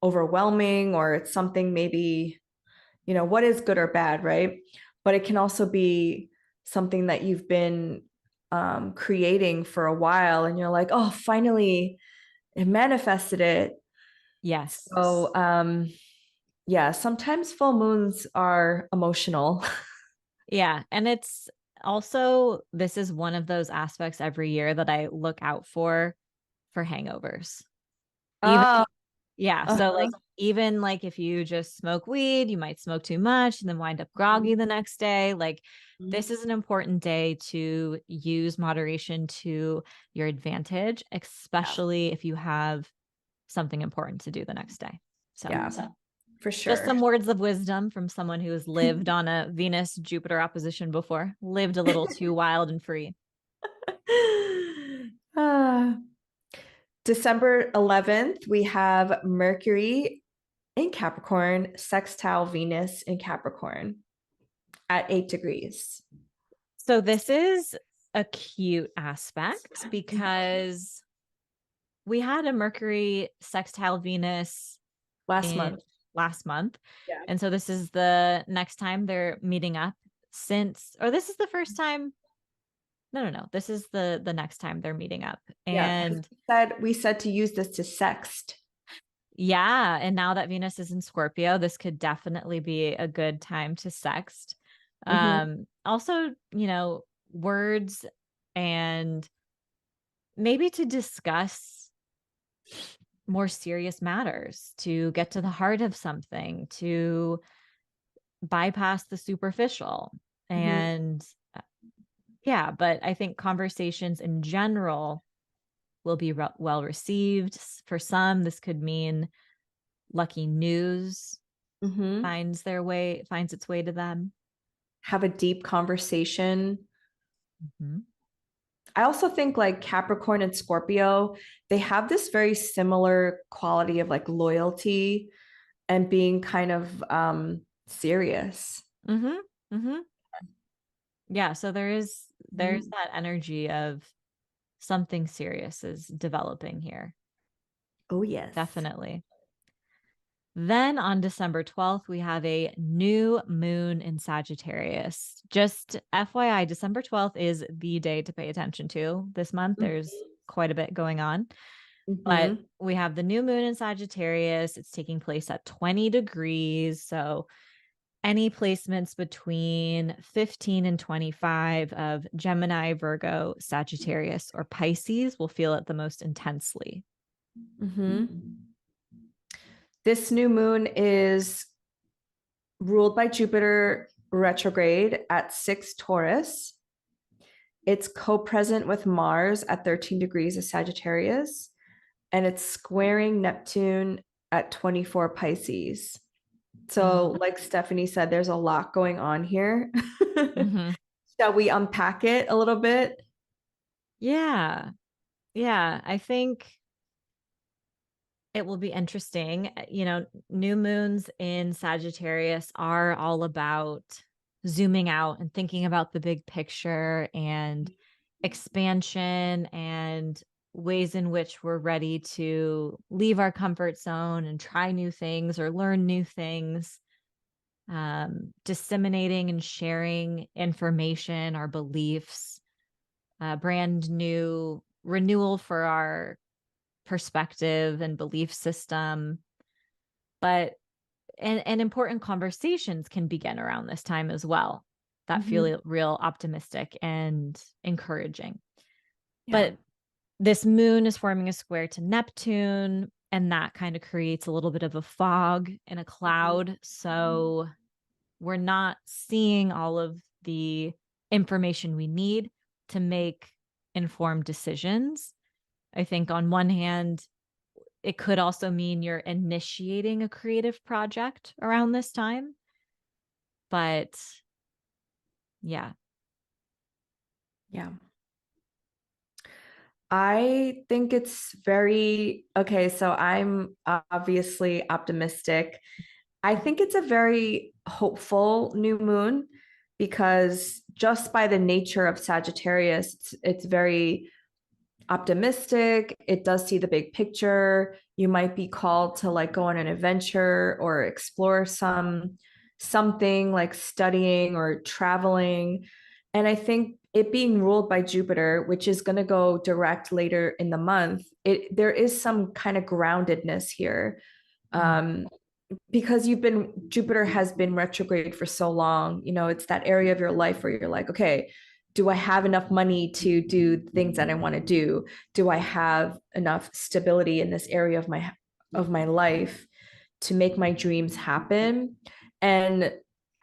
overwhelming, or it's something maybe, what is good or bad, right? But it can also be something that you've been creating for a while, and you're like, oh, finally it manifested it. Yes. So yeah, sometimes full moons are emotional. Yeah. And it's also, this is one of those aspects every year that I look out for hangovers. Even, Oh, yeah. So, like, uh-huh. even like if you just smoke weed, you might smoke too much and then wind up groggy the next day. Like, this is an important day to use moderation to your advantage, Yeah, especially if you have something important to do the next day. So, yeah, for just sure. some words of wisdom from someone who has lived on a Venus Jupiter opposition before, lived a little too wild and free. Uh, December 11th, we have Mercury in Capricorn, sextile Venus in Capricorn at 8 degrees. So, this is a cute aspect because we had a Mercury sextile Venus Last in month. last month. Yeah. And so this is the next time they're meeting up or this is the first time. No, no, no. This is the next time they're meeting up. Yeah. Because And we said to use this to sext. yeah, and now that Venus is in Scorpio, this could definitely be a good time to sext. Mhm. Also, words and maybe to discuss more serious matters, to get to the heart of something, to bypass the superficial. Mhm. And yeah, but I think conversations in general will be well received. For some, this could mean lucky news Mhm. finds its way to them. Have a deep conversation. Mhm. I also think like Capricorn and Scorpio, they have this very similar quality of like loyalty and being kind of serious. Mhm. Mhm. Yeah, so there's Mhm. that energy of something serious is developing here. Oh, yes. Definitely. Then on December 12th, we have a new moon in Sagittarius. Just FYI, December 12th is the day to pay attention to this month. There's quite a bit going on, but Mhm. we have the new moon in Sagittarius. It's taking place at 20 degrees. So any placements between 15 and 25 of Gemini, Virgo, Sagittarius, or Pisces will feel it the most intensely. Mhm. This new moon is ruled by Jupiter retrograde at 6 Taurus. It's co-present with Mars at 13 degrees of Sagittarius, and it's squaring Neptune at 24 Pisces. So, Mm-hmm. like Stephanie said, there's a lot going on here. Mm-hmm. Shall we unpack it a little bit? Yeah. Yeah. I think it will be interesting. New moons in Sagittarius are all about zooming out and thinking about the big picture and expansion and ways in which we're ready to leave our comfort zone and try new things or learn new things. Disseminating and sharing information, our beliefs, brand new renewal for our perspective and belief system. But and important conversations can begin around this time as well that feel real optimistic and encouraging. Yeah. But this moon is forming a square to Neptune, and that kind of creates a little bit of a fog and a cloud. So we're not seeing all of the information we need to make informed decisions. I think on one hand, it could also mean you're initiating a creative project around this time. But yeah. Yeah. I think it's very okay. So I'm obviously optimistic. I think it's a very hopeful new moon because just by the nature of Sagittarius, it's very optimistic. It does see the big picture. You might be called to like go on an adventure or explore something like studying or traveling. And I think it being ruled by Jupiter, which is going to go direct later in the month, there is some kind of groundedness here. Um, because Jupiter has been retrograde for so long, it's that area of your life where you're like, okay, do I have enough money to do things that I want to do? Do I have enough stability in this area of my life to make my dreams happen? And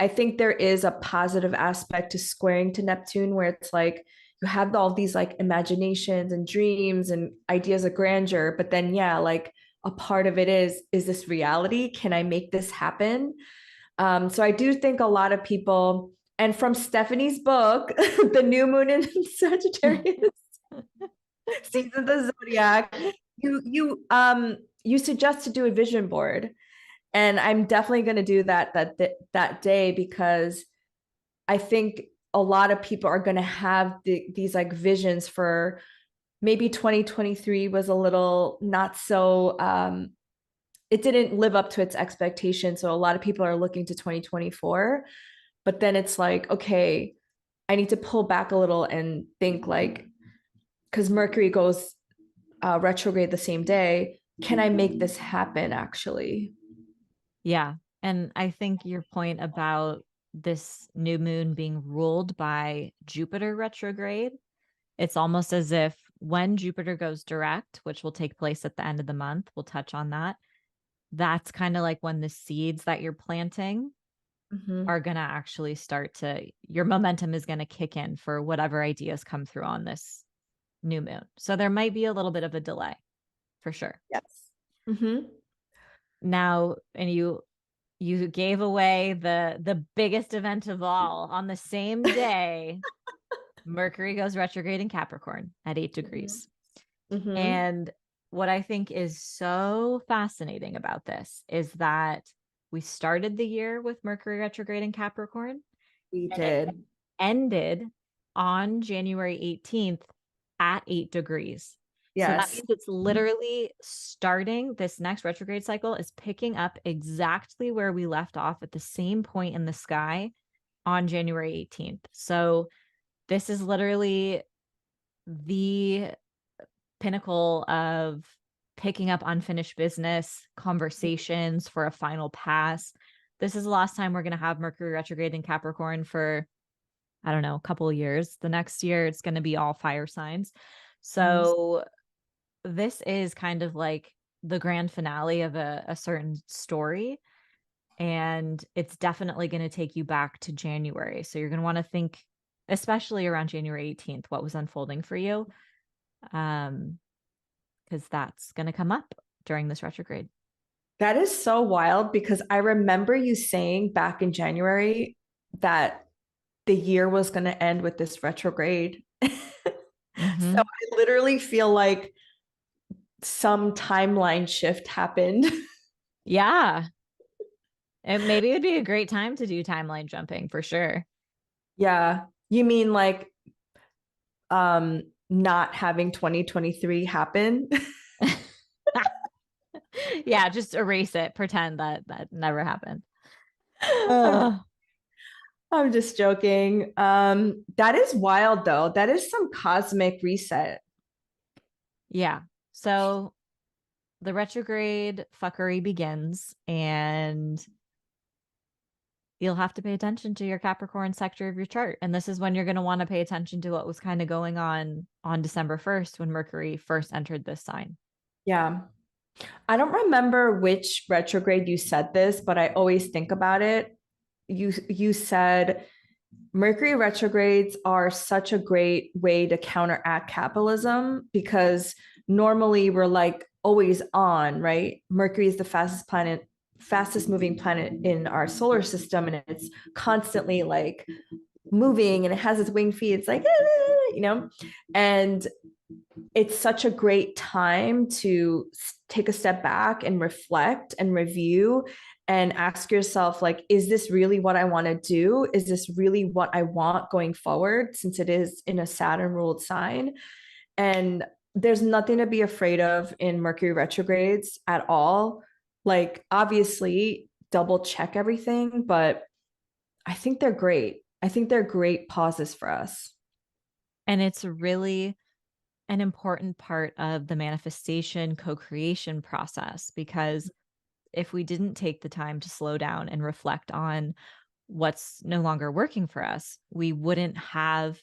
I think there is a positive aspect to squaring to Neptune where it's like you have all these like imaginations and dreams and ideas of grandeur, but then yeah, like a part of it is this reality? Can I make this happen? So I do think a lot of people, and from Stephanie's book, The New Moon in Sagittarius, Seasons of the Zodiac, you suggest to do a vision board. And I'm definitely going to do that day because I think a lot of people are going to have these like visions for maybe 2023 was a little not so it didn't live up to its expectations. So a lot of people are looking to 2024, but then it's like, okay, I need to pull back a little and think like, because Mercury goes retrograde the same day, can I make this happen actually? Yeah. And I think your point about this new moon being ruled by Jupiter retrograde, it's almost as if when Jupiter goes direct, which will take place at the end of the month, we'll touch on that. That's kind of like when the seeds that you're planting are going to actually your momentum is going to kick in for whatever ideas come through on this new moon. So there might be a little bit of a delay for sure. Yes. Mm-hmm. Now, and you gave away the biggest event of all on the same day. Mercury goes retrograde in Capricorn at 8 degrees. Mm-hmm. And what I think is so fascinating about this is that we started the year with Mercury retrograde in Capricorn. We and it did. ended on January 18th at 8 degrees. So that Yes. means it's literally starting, this next retrograde cycle is picking up exactly where we left off at the same point in the sky on January 18th. So this is literally the pinnacle of picking up unfinished business, conversations for a final pass. This is the last time we're going to have Mercury retrograde in Capricorn for, I don't know, a couple of years. The next year, it's going to be all fire signs. So this is kind of like the grand finale of a certain story. And it's definitely going to take you back to January. So you're going to want to think, especially around January 18th, what was unfolding for you. Because that's going to come up during this retrograde. That is so wild because I remember you saying back in January that the year was going to end with this retrograde. Mm-hmm. So I literally feel like some timeline shift happened. Yeah. And maybe it'd be a great time to do timeline jumping for sure. Yeah. You mean like not having 2023 happen? Yeah, just erase it. Pretend that never happened. I'm just joking. That is wild though. That is some cosmic reset. Yeah. So the retrograde fuckery begins, and you'll have to pay attention to your Capricorn sector of your chart. And this is when you're going to want to pay attention to what was kind of going on December 1st when Mercury first entered this sign. Yeah. I don't remember which retrograde you said this, but I always think about it. You said Mercury retrogrades are such a great way to counteract capitalism because normally we're like always on, right? Mercury is the fastest moving planet in our solar system, and it's constantly like moving and it has its wing feet. It's like, and it's such a great time to take a step back and reflect and review and ask yourself, like, is this really what I want to do? Is this really what I want going forward, since it is in a Saturn ruled sign? And there's nothing to be afraid of in Mercury retrogrades at all. Like, obviously double check everything, but I think they're great. I think they're great pauses for us. And it's really an important part of the manifestation co-creation process, because if we didn't take the time to slow down and reflect on what's no longer working for us, we wouldn't have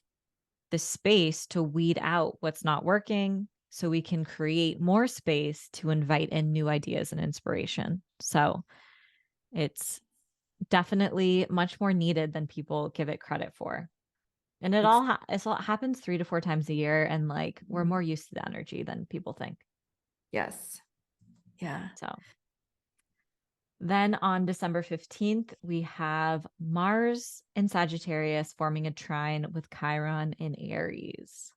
the space to weed out what's not working, so we can create more space to invite in new ideas and inspiration. So it's definitely much more needed than people give it credit for. And it all happens 3 to 4 times a year, and like we're more used to the energy than people think. Yes. Yeah. So then on December 15th, we have Mars in Sagittarius forming a trine with Chiron in Aries.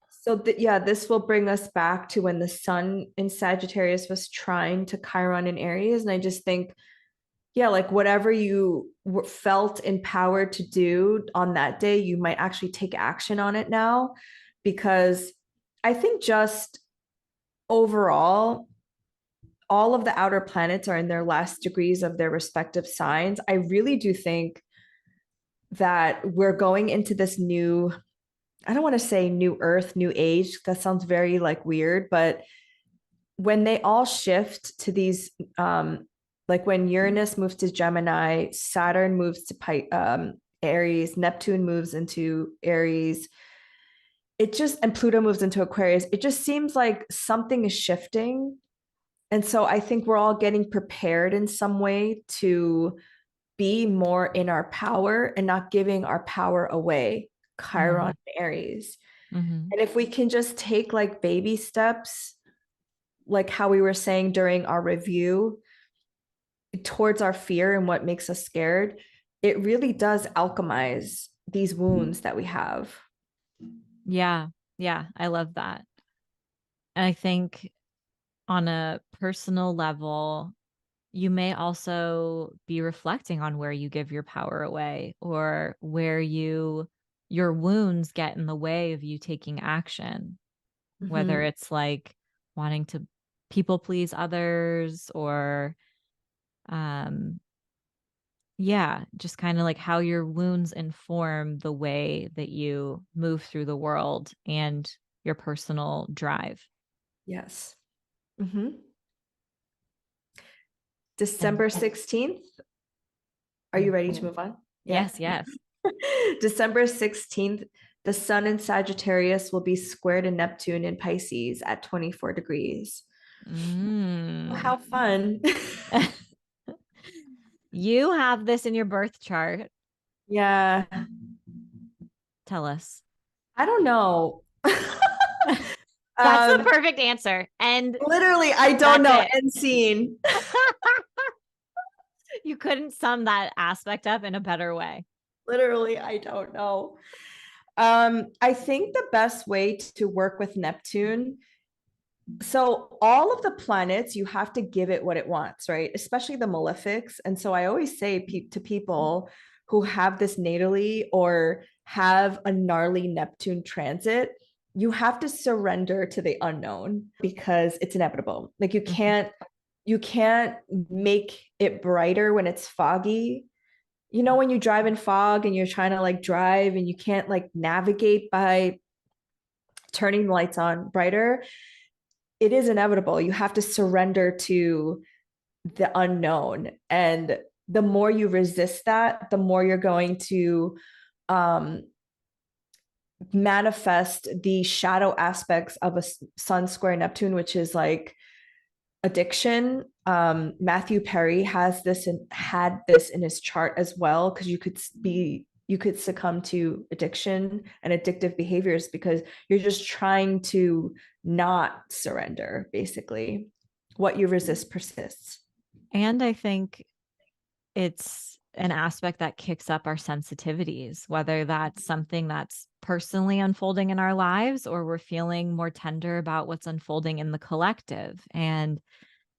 So yeah, this will bring us back to when the sun in Sagittarius was trying to Chiron in Aries. And I just think, yeah, like whatever you felt empowered to do on that day, you might actually take action on it now, because I think just overall, all of the outer planets are in their last degrees of their respective signs. I really do think that we're going into this new, I don't want to say new earth, new age. That sounds very like weird, but when they all shift to these, like when Uranus moves to Gemini, Saturn moves to Aries, Neptune moves into Aries, and Pluto moves into Aquarius, it just seems like something is shifting. And so I think we're all getting prepared in some way to be more in our power and not giving our power away. Chiron and Aries. Mm-hmm. And if we can just take like baby steps, like how we were saying during our review, towards our fear and what makes us scared, it really does alchemize these wounds that we have. Yeah. Yeah. I love that. And I think on a personal level, you may also be reflecting on where you give your power away, or where your wounds get in the way of you taking action, whether it's like wanting to people please others, or yeah, just kind of like how your wounds inform the way that you move through the world and your personal drive. Yes. December 16th. Are you ready to move on? Yeah. Yes. December 16th, the sun in Sagittarius will be square to Neptune in Pisces at 24 degrees. Oh, how fun. You have this in your birth chart. Yeah. Tell us. I don't know. That's the perfect answer. And literally, I don't know. End scene. You couldn't sum that aspect up in a better way. Literally, I don't know. I think the best way to work with Neptune, so all of the planets, you have to give it what it wants, right? Especially the malefics. And so I always say to people who have this natally or have a gnarly Neptune transit, you have to surrender to the unknown, because it's inevitable. Like you can't make it brighter when it's foggy. You know, when you drive in fog and you're trying to like drive and you can't like navigate by turning the lights on brighter, it is inevitable. You have to surrender to the unknown. And the more you resist that, the more you're going to um, manifest the shadow aspects of a sun square Neptune, which is like addiction. Matthew Perry has this and had this in his chart as well, because you could succumb to addiction and addictive behaviors because you're just trying to not surrender, basically. What you resist persists. And I think it's an aspect that kicks up our sensitivities, whether that's something that's personally unfolding in our lives or we're feeling more tender about what's unfolding in the collective. And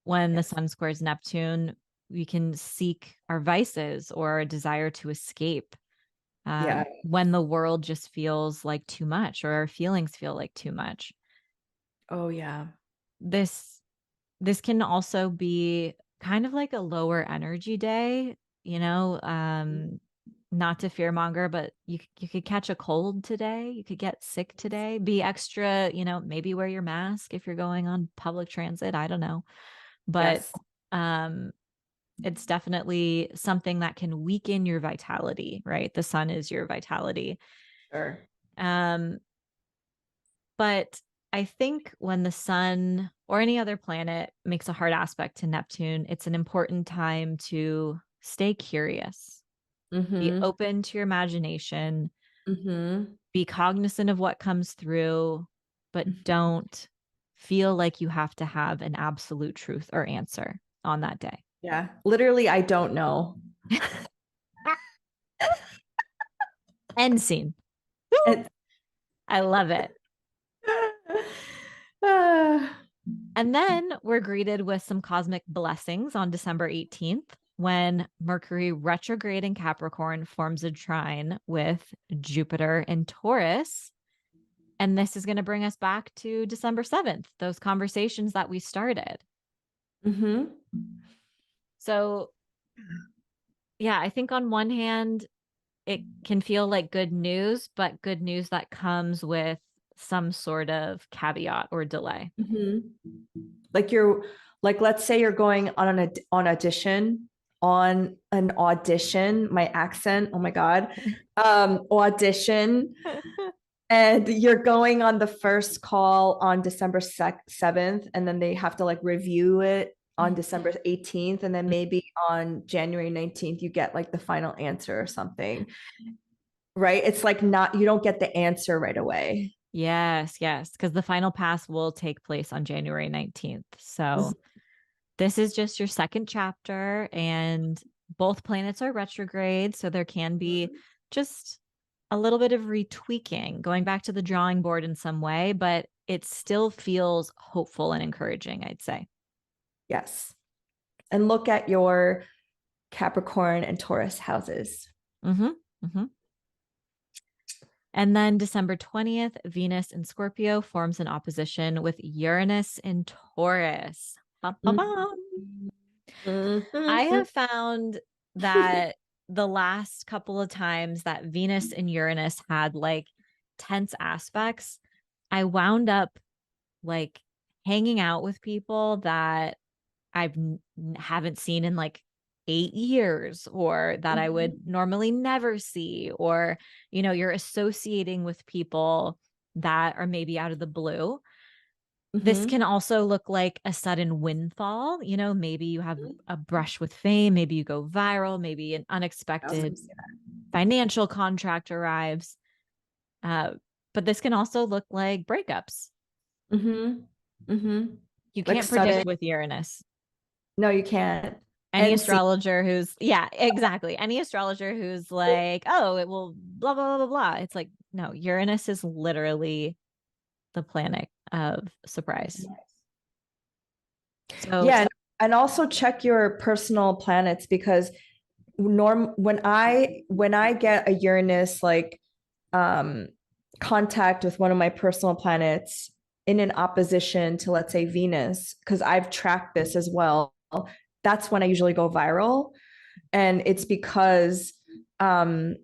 when the Yes. sun squares Neptune, we can seek our vices or a desire to escape Yeah. when the world just feels like too much or our feelings feel like too much. Oh, yeah. This this can also be kind of like a lower energy day, you know, not to fearmonger, but you could catch a cold today, you could get sick today, be extra, you know, maybe wear your mask if you're going on public transit, I don't know. But Yes. um it's definitely something that can weaken your vitality, right? The sun is your vitality. Sure. Um But I think when the sun or any other planet makes a hard aspect to Neptune, it's an important time to stay curious, be Mm-hmm. open to your imagination, Mm-hmm. be cognizant of what comes through, but don't feel like you have to have an absolute truth or answer on that day. Yeah. Literally, I don't know. End scene. Woo! And I love it. uh, And then we're greeted with some cosmic blessings on December 18th when Mercury retrograde in Capricorn forms a trine with Jupiter in Taurus. And this is going to bring us back to December 7th, those conversations that we started. mm-hmm. So, yeah, I think on one hand, it can feel like good news, but good news that comes with some sort of caveat or delay. Mm-hmm. Like you're like, let's say you're going on an audition, my accent, oh my God, audition, and you're going on the first call on December 7th, and then they have to like review it on December 18th, and then maybe on January 19th, you get like the final answer or something, right? It's like not, you don't get the answer right away. Yes, yes, because the final pass will take place on January 19th. So this is just your second chapter, and both planets are retrograde. So there can be just a little bit of retweaking, going back to the drawing board in some way, but it still feels hopeful and encouraging, I'd say. Yes. And look at your Capricorn and Taurus houses. Mm-hmm. Mm-hmm. And then December 20th, Venus in Scorpio forms an opposition with Uranus in Taurus. Bum, bum, bum. I Mm-hmm. have found that the last couple of times that Venus and Uranus had like tense aspects, I wound up like hanging out with people that I've haven't seen in like 8 years or that I would normally never see, or, you know, you're associating with people that are maybe out of the blue. This Mm-hmm. can also look like a sudden windfall. You know, maybe you have a brush with fame, maybe you go viral, maybe an I was going unexpected to say that. financial contract arrives. Uh, but this can also look like breakups. Mm-hmm. Mm-hmm. You Like can't sudden. predict with Uranus. No, you can't. Any And see, astrologer who's, yeah, exactly. Any astrologer who's like, oh, it will blah, blah, blah, blah, blah. It's like, no, Uranus is literally the planet of surprise. So, yeah, and also check your personal planets, because when I get a Uranus like um contact with one of my personal planets in an opposition to, let's say, Venus, because I've tracked this as well, that's when I usually go viral. And it's because um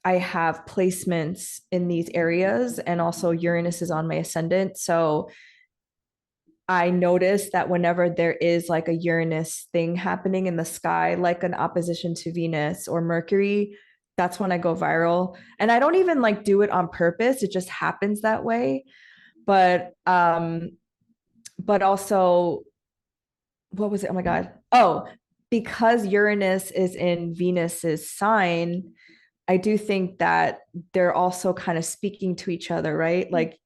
I have placements in these areas, and also Uranus is on my ascendant. So I notice that whenever there is like a Uranus thing happening in the sky, like an opposition to Venus or Mercury, that's when I go viral. And I don't even like do it on purpose. It just happens that way. But also, what was it? Oh my God. Oh, because Uranus is in Venus's sign, I do think that they're also kind of speaking to each other, right? Like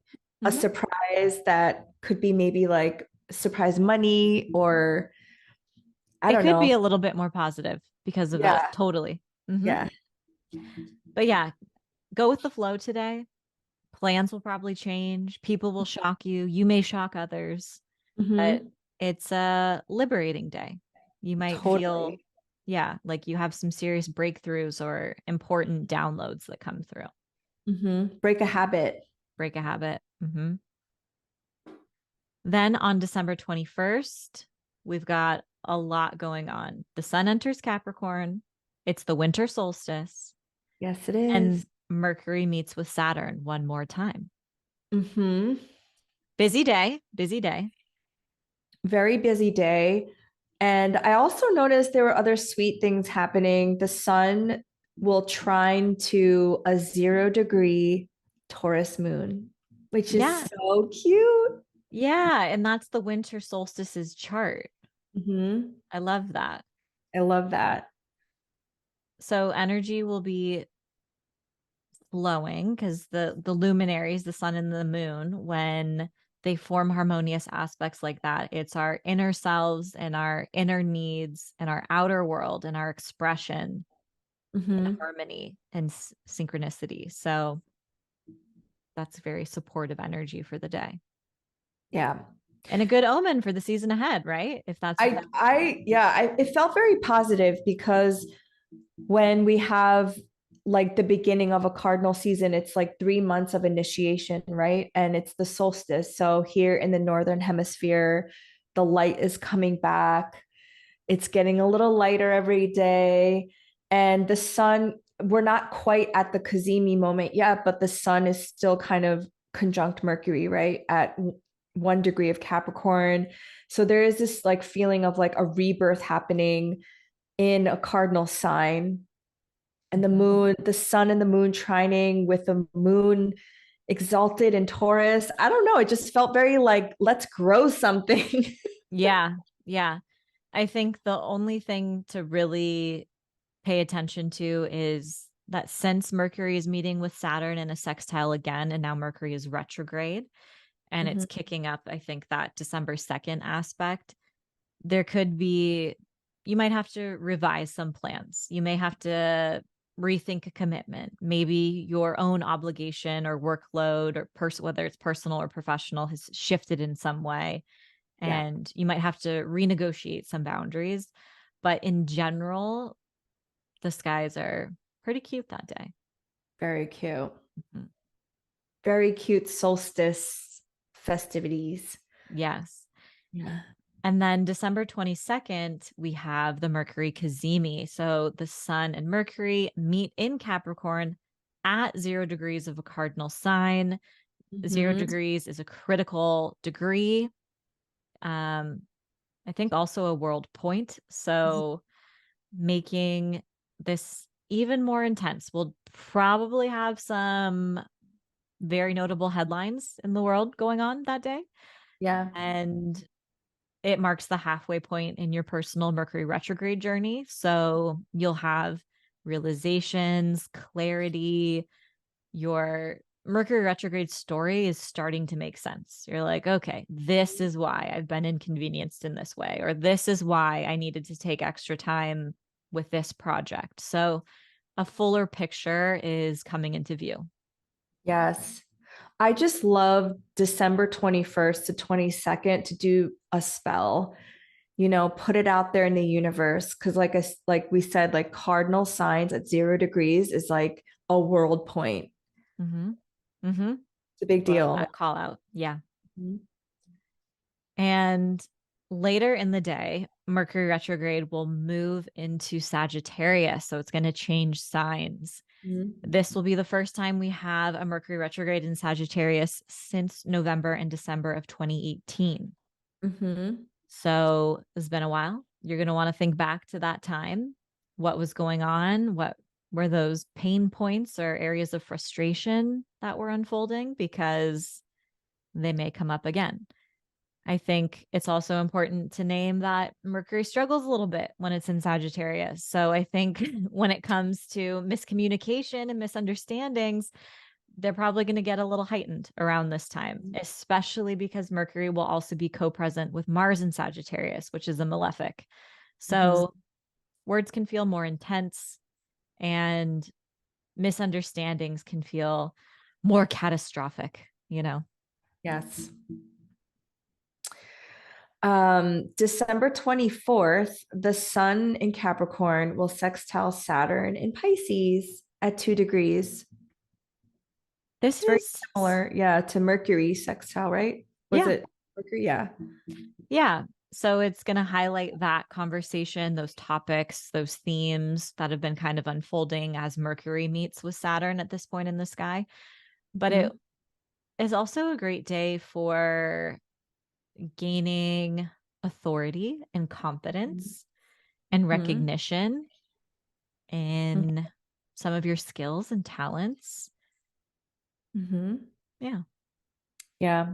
a Mhm. surprise that could be maybe like surprise money, or I It don't could know. be a little bit more positive because of that. Yeah. Totally. Hmm. Yeah. But yeah, go with the flow today. Plans will probably change. People will shock you. You may shock others, but Hmm. it's a liberating day. You might feel, Totally. yeah, like you have some serious breakthroughs or important downloads that come through. Break a habit. Break a habit. Then on December 21st, we've got a lot going on. The sun enters Capricorn. It's the winter solstice, Yes, it and is. Mercury meets with Saturn one more time. Hmm. Busy day, busy day. Very busy day. And I also noticed there were other sweet things happening. The sun will trine to a 0 degree Taurus moon, which is Yeah. so cute. Yeah. And that's the winter solstice's chart. Hmm. I love that. I love that. So energy will be flowing because the luminaries, the sun and the moon, when they form harmonious aspects like that, it's our inner selves and our inner needs and our outer world and our expression in Hmm. harmony and synchronicity. So that's very supportive energy for the day Yeah. and a good omen for the season ahead, right? If that's what you. It felt very positive because when we have like the beginning of a cardinal season, it's like 3 months of initiation, right? And it's the solstice. So here in the northern hemisphere, the light is coming back. It's getting a little lighter every day. And the sun, we're not quite at the Kazemi moment yet, but the sun is still kind of conjunct Mercury, right? At 1 degree of Capricorn. So there is this like feeling of like a rebirth happening in a cardinal sign. And the Mhm. moon, the sun and the moon trining with the moon exalted in Taurus. I don't know. It just felt very like, let's grow something. Yeah. Yeah. I think the only thing to really pay attention to is that since Mercury is meeting with Saturn in a sextile again, and now Mercury is retrograde and it's Mhm. kicking up, I think, that December 2nd aspect, there could be, you might have to revise some plans. You may have to rethink a commitment. Maybe your own obligation or workload or whether it's personal or professional, has shifted in some way. Yeah, And you might have to renegotiate some boundaries. But in general, the skies are pretty cute that day. very cute. Mhm. Very cute solstice festivities. Yes. Yeah. And then December 22nd, we have the Mercury Cazimi. So the sun and Mercury meet in Capricorn at 0 degrees of a cardinal sign. 0 degrees is a critical degree. Um, I think also a world point. So making this even more intense. We'll probably have some very notable headlines in the world going on that day. Yeah. And it marks the halfway point in your personal Mercury retrograde journey. So you'll have realizations, clarity. Your Mercury retrograde story is starting to make sense. You're like, okay, this is why I've been inconvenienced in this way, or this is why I needed to take extra time with this project. So a fuller picture is coming into view. Yes. I just love December 21st to 22nd to do a spell, put it out there in the universe. Cause like we said, like cardinal signs at 0 degrees is like a world point. Mm-hmm. Mm-hmm. It's a big Love deal. that call out. Yeah. Mhm. And later in the day, Mercury retrograde will move into Sagittarius. So it's going to change signs. Mhm. This will be the first time we have a Mercury retrograde in Sagittarius since November and December of 2018. So it's been a while. You're going to want to think back to that time. What was going on? What were those pain points or areas of frustration that were unfolding? Because they may come up again. I think it's also important to name that Mercury struggles a little bit when it's in Sagittarius. So I think when it comes to miscommunication and misunderstandings, they're probably going to get a little heightened around this time, especially because Mercury will also be co-present with Mars in Sagittarius, which is a malefic. So words can feel more intense and misunderstandings can feel more catastrophic, you know? Yes. December 24th, the sun in Capricorn will sextile Saturn in Pisces at 2 degrees. This It's very is similar, yeah, to Mercury sextile, right? Was yeah. it Mercury? Yeah. Yeah. So it's going to highlight that conversation, those topics, those themes that have been kind of unfolding as Mercury meets with Saturn at this point in the sky. But it is also a great day for gaining authority and confidence and recognition in some of your skills and talents. Yeah. Yeah.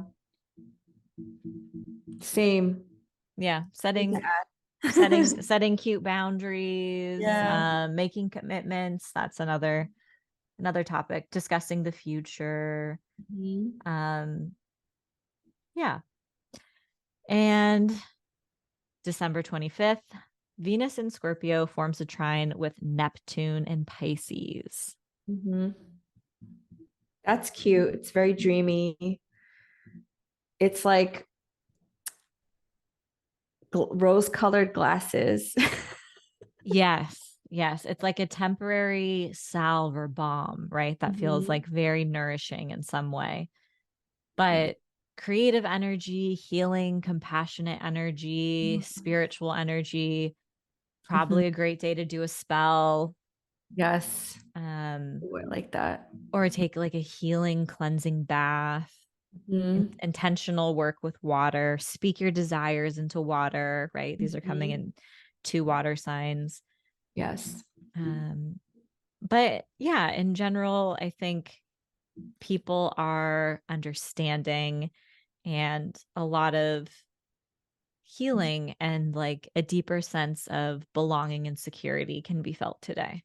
Same. Yeah. Setting cute boundaries, Yeah. making commitments. That's another topic. Discussing the future. Yeah. And December 25th, Venus in Scorpio forms a trine with Neptune in Pisces. That's cute. It's very dreamy. It's like rose-colored glasses. Yes. Yes. It's like a temporary salve or balm, right? That feels like very nourishing in some way. But creative energy, healing, compassionate energy, spiritual energy, probably a great day to do a spell. Yes. Ooh, I like that. Or take like a healing, cleansing bath. Intentional work with water, speak your desires into water, right? These are coming in 2 water signs. Yes. But yeah, in general, I think people are understanding and a lot of healing and like a deeper sense of belonging and security can be felt today.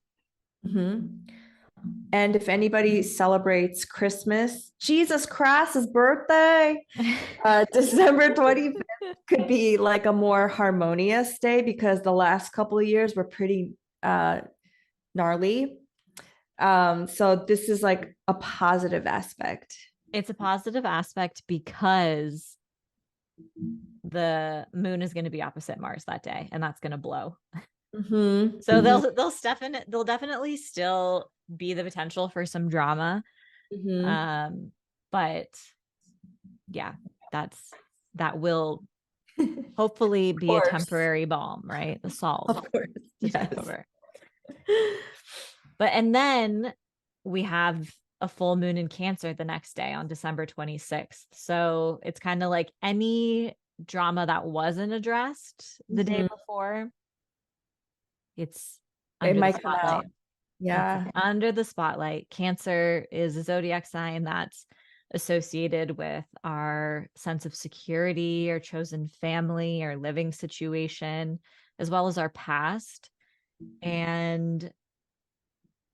And if anybody celebrates Christmas, Jesus Christ's birthday, December 25th could be like a more harmonious day because the last couple of years were pretty gnarly. So this is like a positive aspect. It's a positive aspect because the moon is going to be opposite Mars that day, and that's going to blow. So they'll definitely still be the potential for some drama. But yeah, that will hopefully be a temporary balm, right? The salt. Of course. Yes. But and then we have a full moon in Cancer the next day on December 26th. So it's kind of like any drama that wasn't addressed the day before, it might come out. Yeah. It's under the spotlight. Cancer is a zodiac sign that's associated with our sense of security, our chosen family, our living situation, as well as our past. And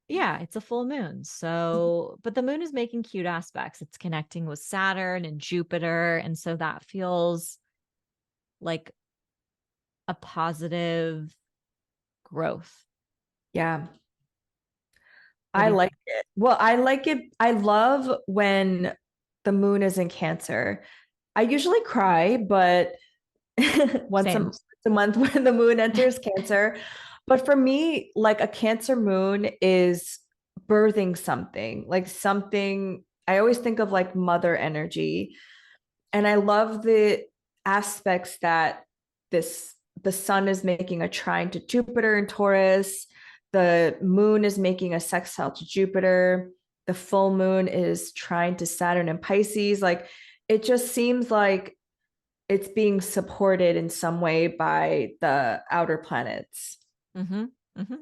yeah, it's a full moon. So, but the moon is making cute aspects. It's connecting with Saturn and Jupiter. And so that feels like a positive growth. Yeah. I like it. Well, I like it. I love when the moon is in Cancer. I usually cry, but once a month when the moon enters Cancer. But for me, like a Cancer moon is birthing something, like something. I always think of like mother energy. And I love the aspects that the sun is making a trine to Jupiter in Taurus, the moon is making a sextile to Jupiter, the full moon is trine to Saturn in Pisces. Like it just seems like it's being supported in some way by the outer planets. Mm-hmm. Mm-hmm.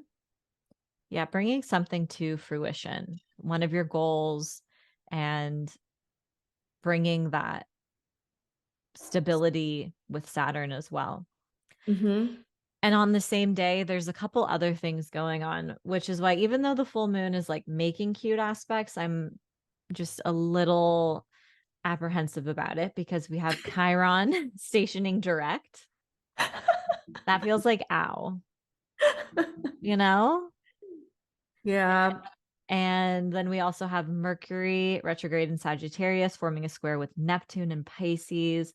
Yeah, bringing something to fruition, one of your goals, and bringing that stability with Saturn as well. Mm-hmm. And on the same day, there's a couple other things going on, which is why even though the full moon is like making cute aspects, I'm just a little apprehensive about it because we have Chiron stationing direct. That feels like ow, you know? Yeah. And then we also have Mercury retrograde in Sagittarius forming a square with Neptune and Pisces.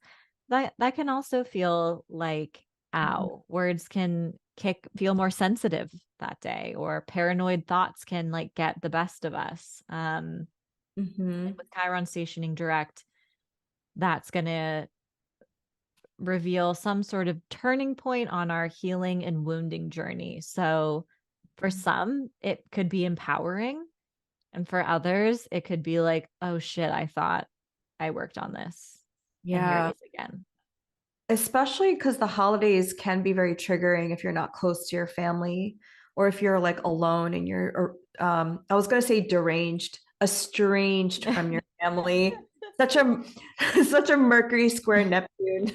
That can also feel like ow. Words can feel more sensitive that day, or paranoid thoughts can like get the best of us. Mm-hmm. With Chiron stationing direct, that's gonna reveal some sort of turning point on our healing and wounding journey. So for some, it could be empowering. And for others, it could be like, oh shit, I thought I worked on this. And here it Yeah. is again. Especially because the holidays can be very triggering if you're not close to your family or if you're like alone and you're, or, I was going to say deranged, estranged from your family. Such a such a Mercury square Neptune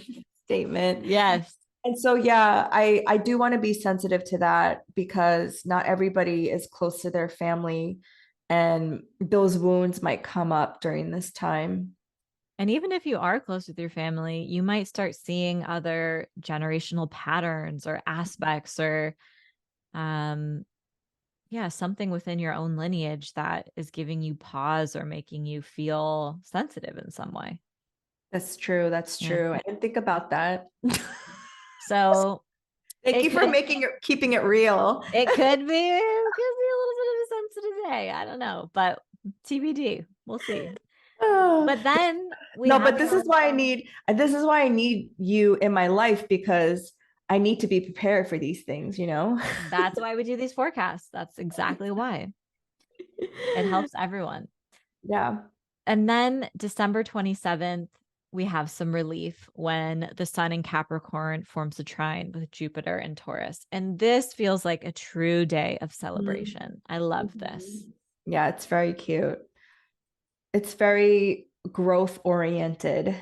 statement. Yes. And so yeah, I do want to be sensitive to that because not everybody is close to their family and those wounds might come up during this time. And even if you are close with your family, you might start seeing other generational patterns or aspects or um yeah, something within your own lineage that is giving you pause or making you feel sensitive in some way. That's true. That's Yeah. true. I didn't think about that. So Thank it you for could making it keeping it real. it could be a little bit of a sensitive day. I don't know, but TBD. We'll see. Oh, But then we no, have but this is why I need you in my life because I need to be prepared for these things, you know? that's why we do these forecasts. That's exactly why. It helps everyone. Yeah. And then December 27th, we have some relief when the sun in Capricorn forms a trine with Jupiter and Taurus. And this feels like a true day of Mhm. celebration. I love this. Mhm. Yeah, it's very cute. It's very growth oriented.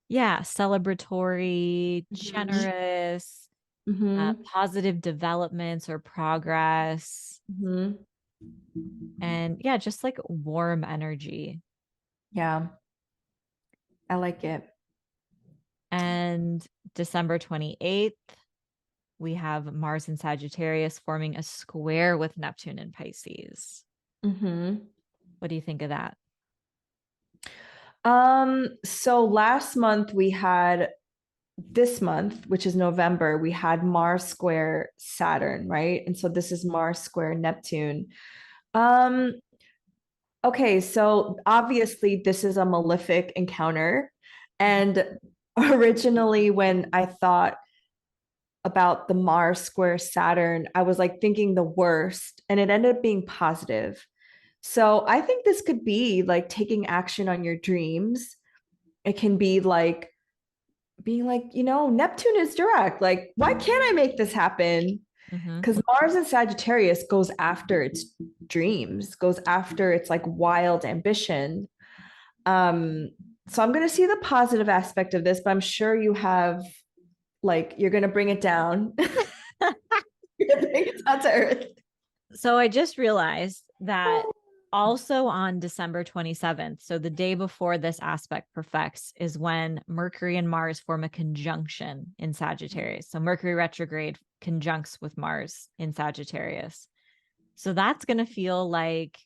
Yeah, celebratory, Mhm. generous, Mhm. positive developments or progress. Mhm. And yeah, just like warm energy. Yeah, I like it. And December 28th, we have Mars and Sagittarius forming a square with Neptune and Pisces. Mhm. What do you think of that? So last month we had this month, which is November, we had Mars square Saturn, right? And so this is Mars square Neptune. Um, okay, so obviously this is a malefic encounter. And originally, when I thought about the Mars square Saturn, I was like thinking the worst, and it ended up being positive. So I think this could be like taking action on your dreams. It can be like being like, Neptune is direct. Like, why can't I make this happen? Mm-hmm. Because Mars in Sagittarius goes after its dreams, goes after its like wild ambition. Um, so I'm going to see the positive aspect of this, but I'm sure you have like you're going to bring it down. You're going to bring it down to earth. So I just realized that also on December 27th, so the day before this aspect perfects, is when Mercury and Mars form a conjunction in Sagittarius. So Mercury retrograde conjuncts with Mars in Sagittarius. So that's going to feel like,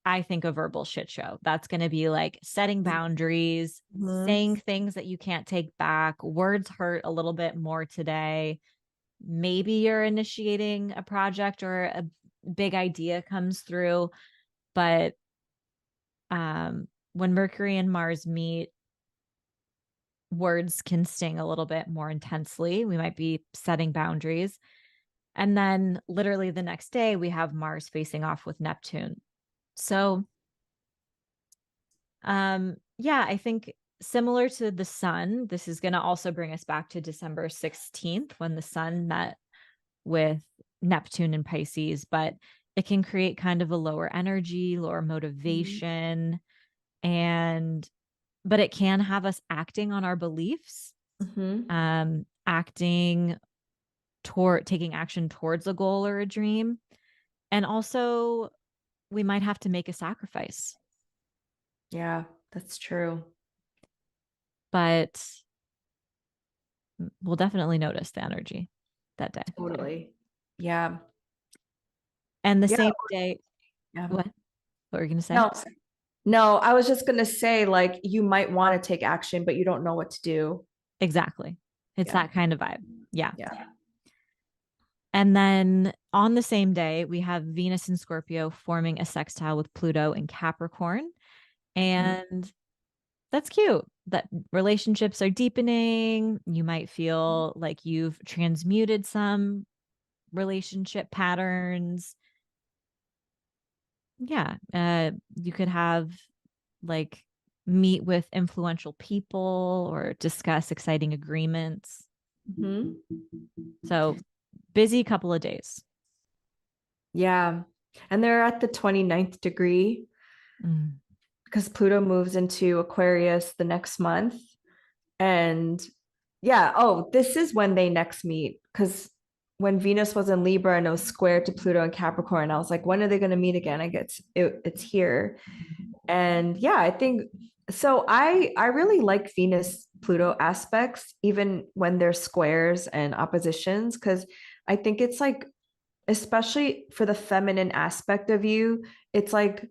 I think, a verbal shit show. That's going to be like setting boundaries, Mhm. saying things that you can't take back. Words hurt a little bit more today. Maybe you're initiating a project or a big idea comes through, but when Mercury and Mars meet, words can sting a little bit more intensely. We might be setting boundaries. And then literally the next day, we have Mars facing off with Neptune. So, yeah, I think similar to the sun, this is going to also bring us back to December 16th when the sun met with Neptune in Pisces, but it can create kind of a lower energy, lower motivation, and but it can have us acting on our beliefs, acting toward taking action towards a goal or a dream. And also we might have to make a sacrifice. Yeah, that's true. But we'll definitely notice the energy that day. Totally. Yeah. And the Yeah. same day, Yeah. what were you going to say? No, no, I was just gonna say, like, you might want to take action, but you don't know what to do. Exactly. It's Yeah. that kind of vibe. Yeah. Yeah. And then on the same day, we have Venus in Scorpio forming a sextile with Pluto in Capricorn. And that's cute. That relationships are deepening. You might feel like you've transmuted some relationship patterns. Yeah. You could have like meet with influential people or discuss exciting agreements. So busy couple of days. Yeah. And they're at the 29th degree because Pluto moves into Aquarius the next month. And yeah, oh, this is when they next meet because when Venus was in Libra and it was square to Pluto and Capricorn, I was like, when are they going to meet again? I guess it's here. And yeah, I think so. I really like Venus Pluto aspects, even when they're squares and oppositions, because I think it's like, especially for the feminine aspect of you, it's like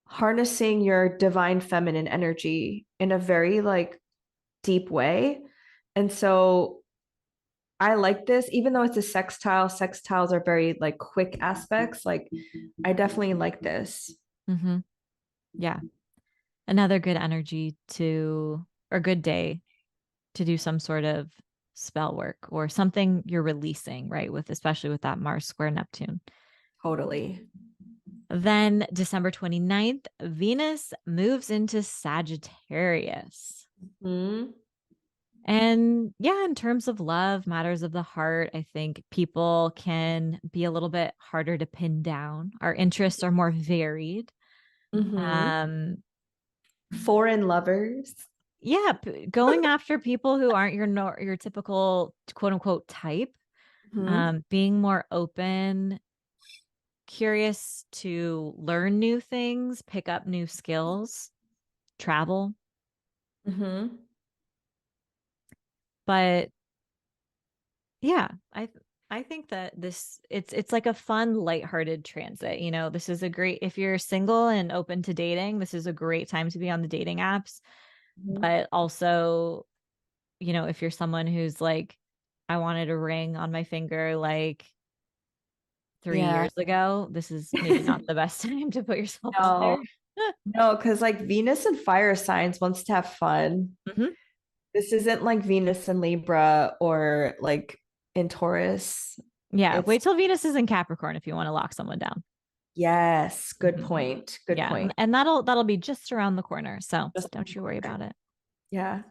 harnessing your divine feminine energy in a very like deep way. And so I like this, even though it's a sextile. Sextiles are very like quick aspects. Like I definitely like this. Yeah. Another good energy to, or good day to do some sort of spell work or something you're releasing, right? With, especially with that Mars square Neptune. Totally. Then December 29th, Venus moves into Sagittarius. And yeah, in terms of love, matters of the heart, I think people can be a little bit harder to pin down. Our interests are more varied. Foreign lovers. Yeah, going after people who aren't your typical quote unquote type, being more open, curious to learn new things, pick up new skills, travel. But yeah, I think that this it's like a fun, lighthearted transit. You know, this is a great if you're single and open to dating, this is a great time to be on the dating apps. But also, you know, if you're someone who's like, I wanted a ring on my finger like 3 years ago, this is maybe not the best time to put yourself out No, there. no, because like Venus and fire signs wants to have fun. This isn't like Venus and Libra or like in Taurus. Yeah, It's wait till Venus is in Capricorn if you want to lock someone down. yes, good point. Good Yeah, point. and that'll be just around the corner, so Just don't you worry about it. yeah.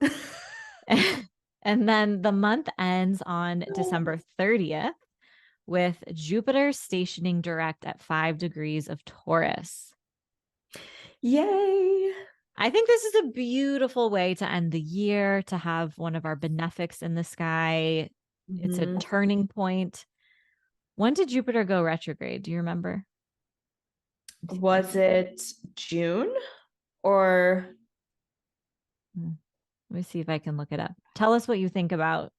And then the month ends on December 30th with Jupiter stationing direct at 5 degrees of Taurus. Yay. I think this is a beautiful way to end the year, to have one of our benefics in the sky. It's a turning point. When did Jupiter go retrograde? Do you remember? Was it June or Let me see if I can look it up. Tell us what you think about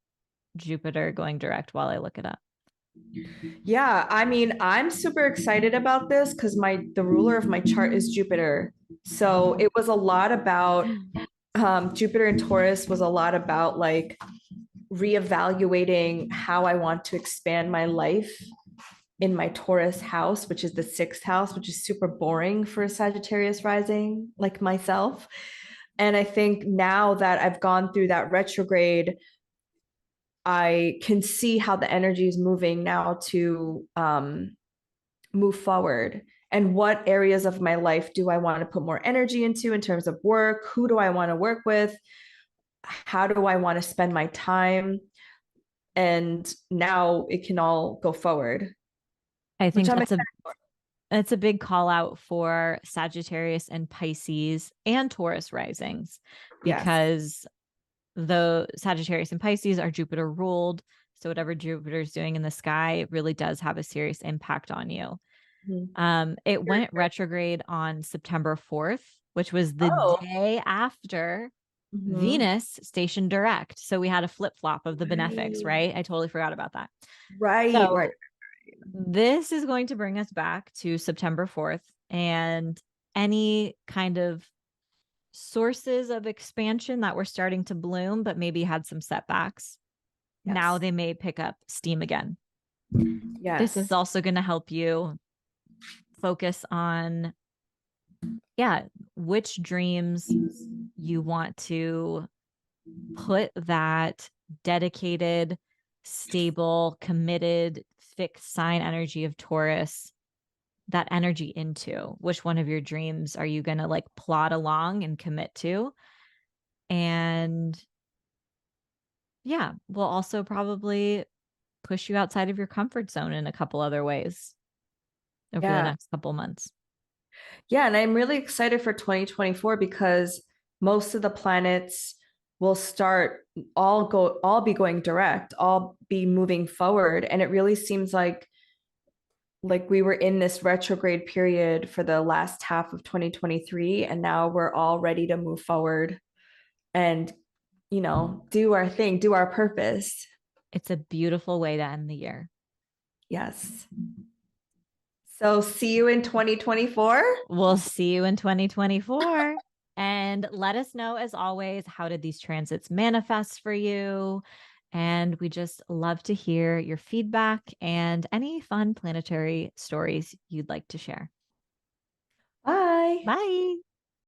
Jupiter going direct while I look it up. yeah, I mean, I'm super excited about this because the ruler of my chart is Jupiter. So it was a lot about Jupiter and Taurus was a lot about like reevaluating how I want to expand my life in my Taurus house, which is the sixth house, which is super boring for a Sagittarius rising like myself. And I think now that I've gone through that retrograde, I can see how the energy is moving now to move forward. and what areas of my life do I want to put more energy into in terms of work? Who do I want to work with? How do I want to spend my time? And now it can all go forward, I which think I'm that's a excited for. it's a big call out for Sagittarius and Pisces and Taurus risings, Yes. because the Sagittarius and Pisces are Jupiter ruled. So whatever Jupiter is doing in the sky really does have a serious impact on you. Mhm. It went retrograde on September 4th, which was the Oh. day after Mhm. Venus stationed direct. So we had a flip flop of the benefics, Right. right? I totally forgot about that. Right. Right. So this is going to bring us back to September 4th, and any kind of sources of expansion that were starting to bloom, but maybe had some setbacks. Now Yes. they may pick up steam again. This is Yes. also going to help you focus on, yeah, which dreams you want to put that dedicated, stable, committed, fixed sign energy of Taurus, that energy into. Which one of your dreams are you going to like plod along and commit to? And yeah, we'll also probably push you outside of your comfort zone in a couple other ways over the Yeah. next couple months. Yeah. And I'm really excited for 2024 because most of the planets will start all be going direct, all be moving forward. And it really seems like we were in this retrograde period for the last half of 2023, and now we're all ready to move forward and do our thing, do our purpose. It's a beautiful way to end the year. Yes. So see you in 2024. We'll see you in 2024. And let us know, as always, how did these transits manifest for you? And we just love to hear your feedback and any fun planetary stories you'd like to share. Bye. Bye.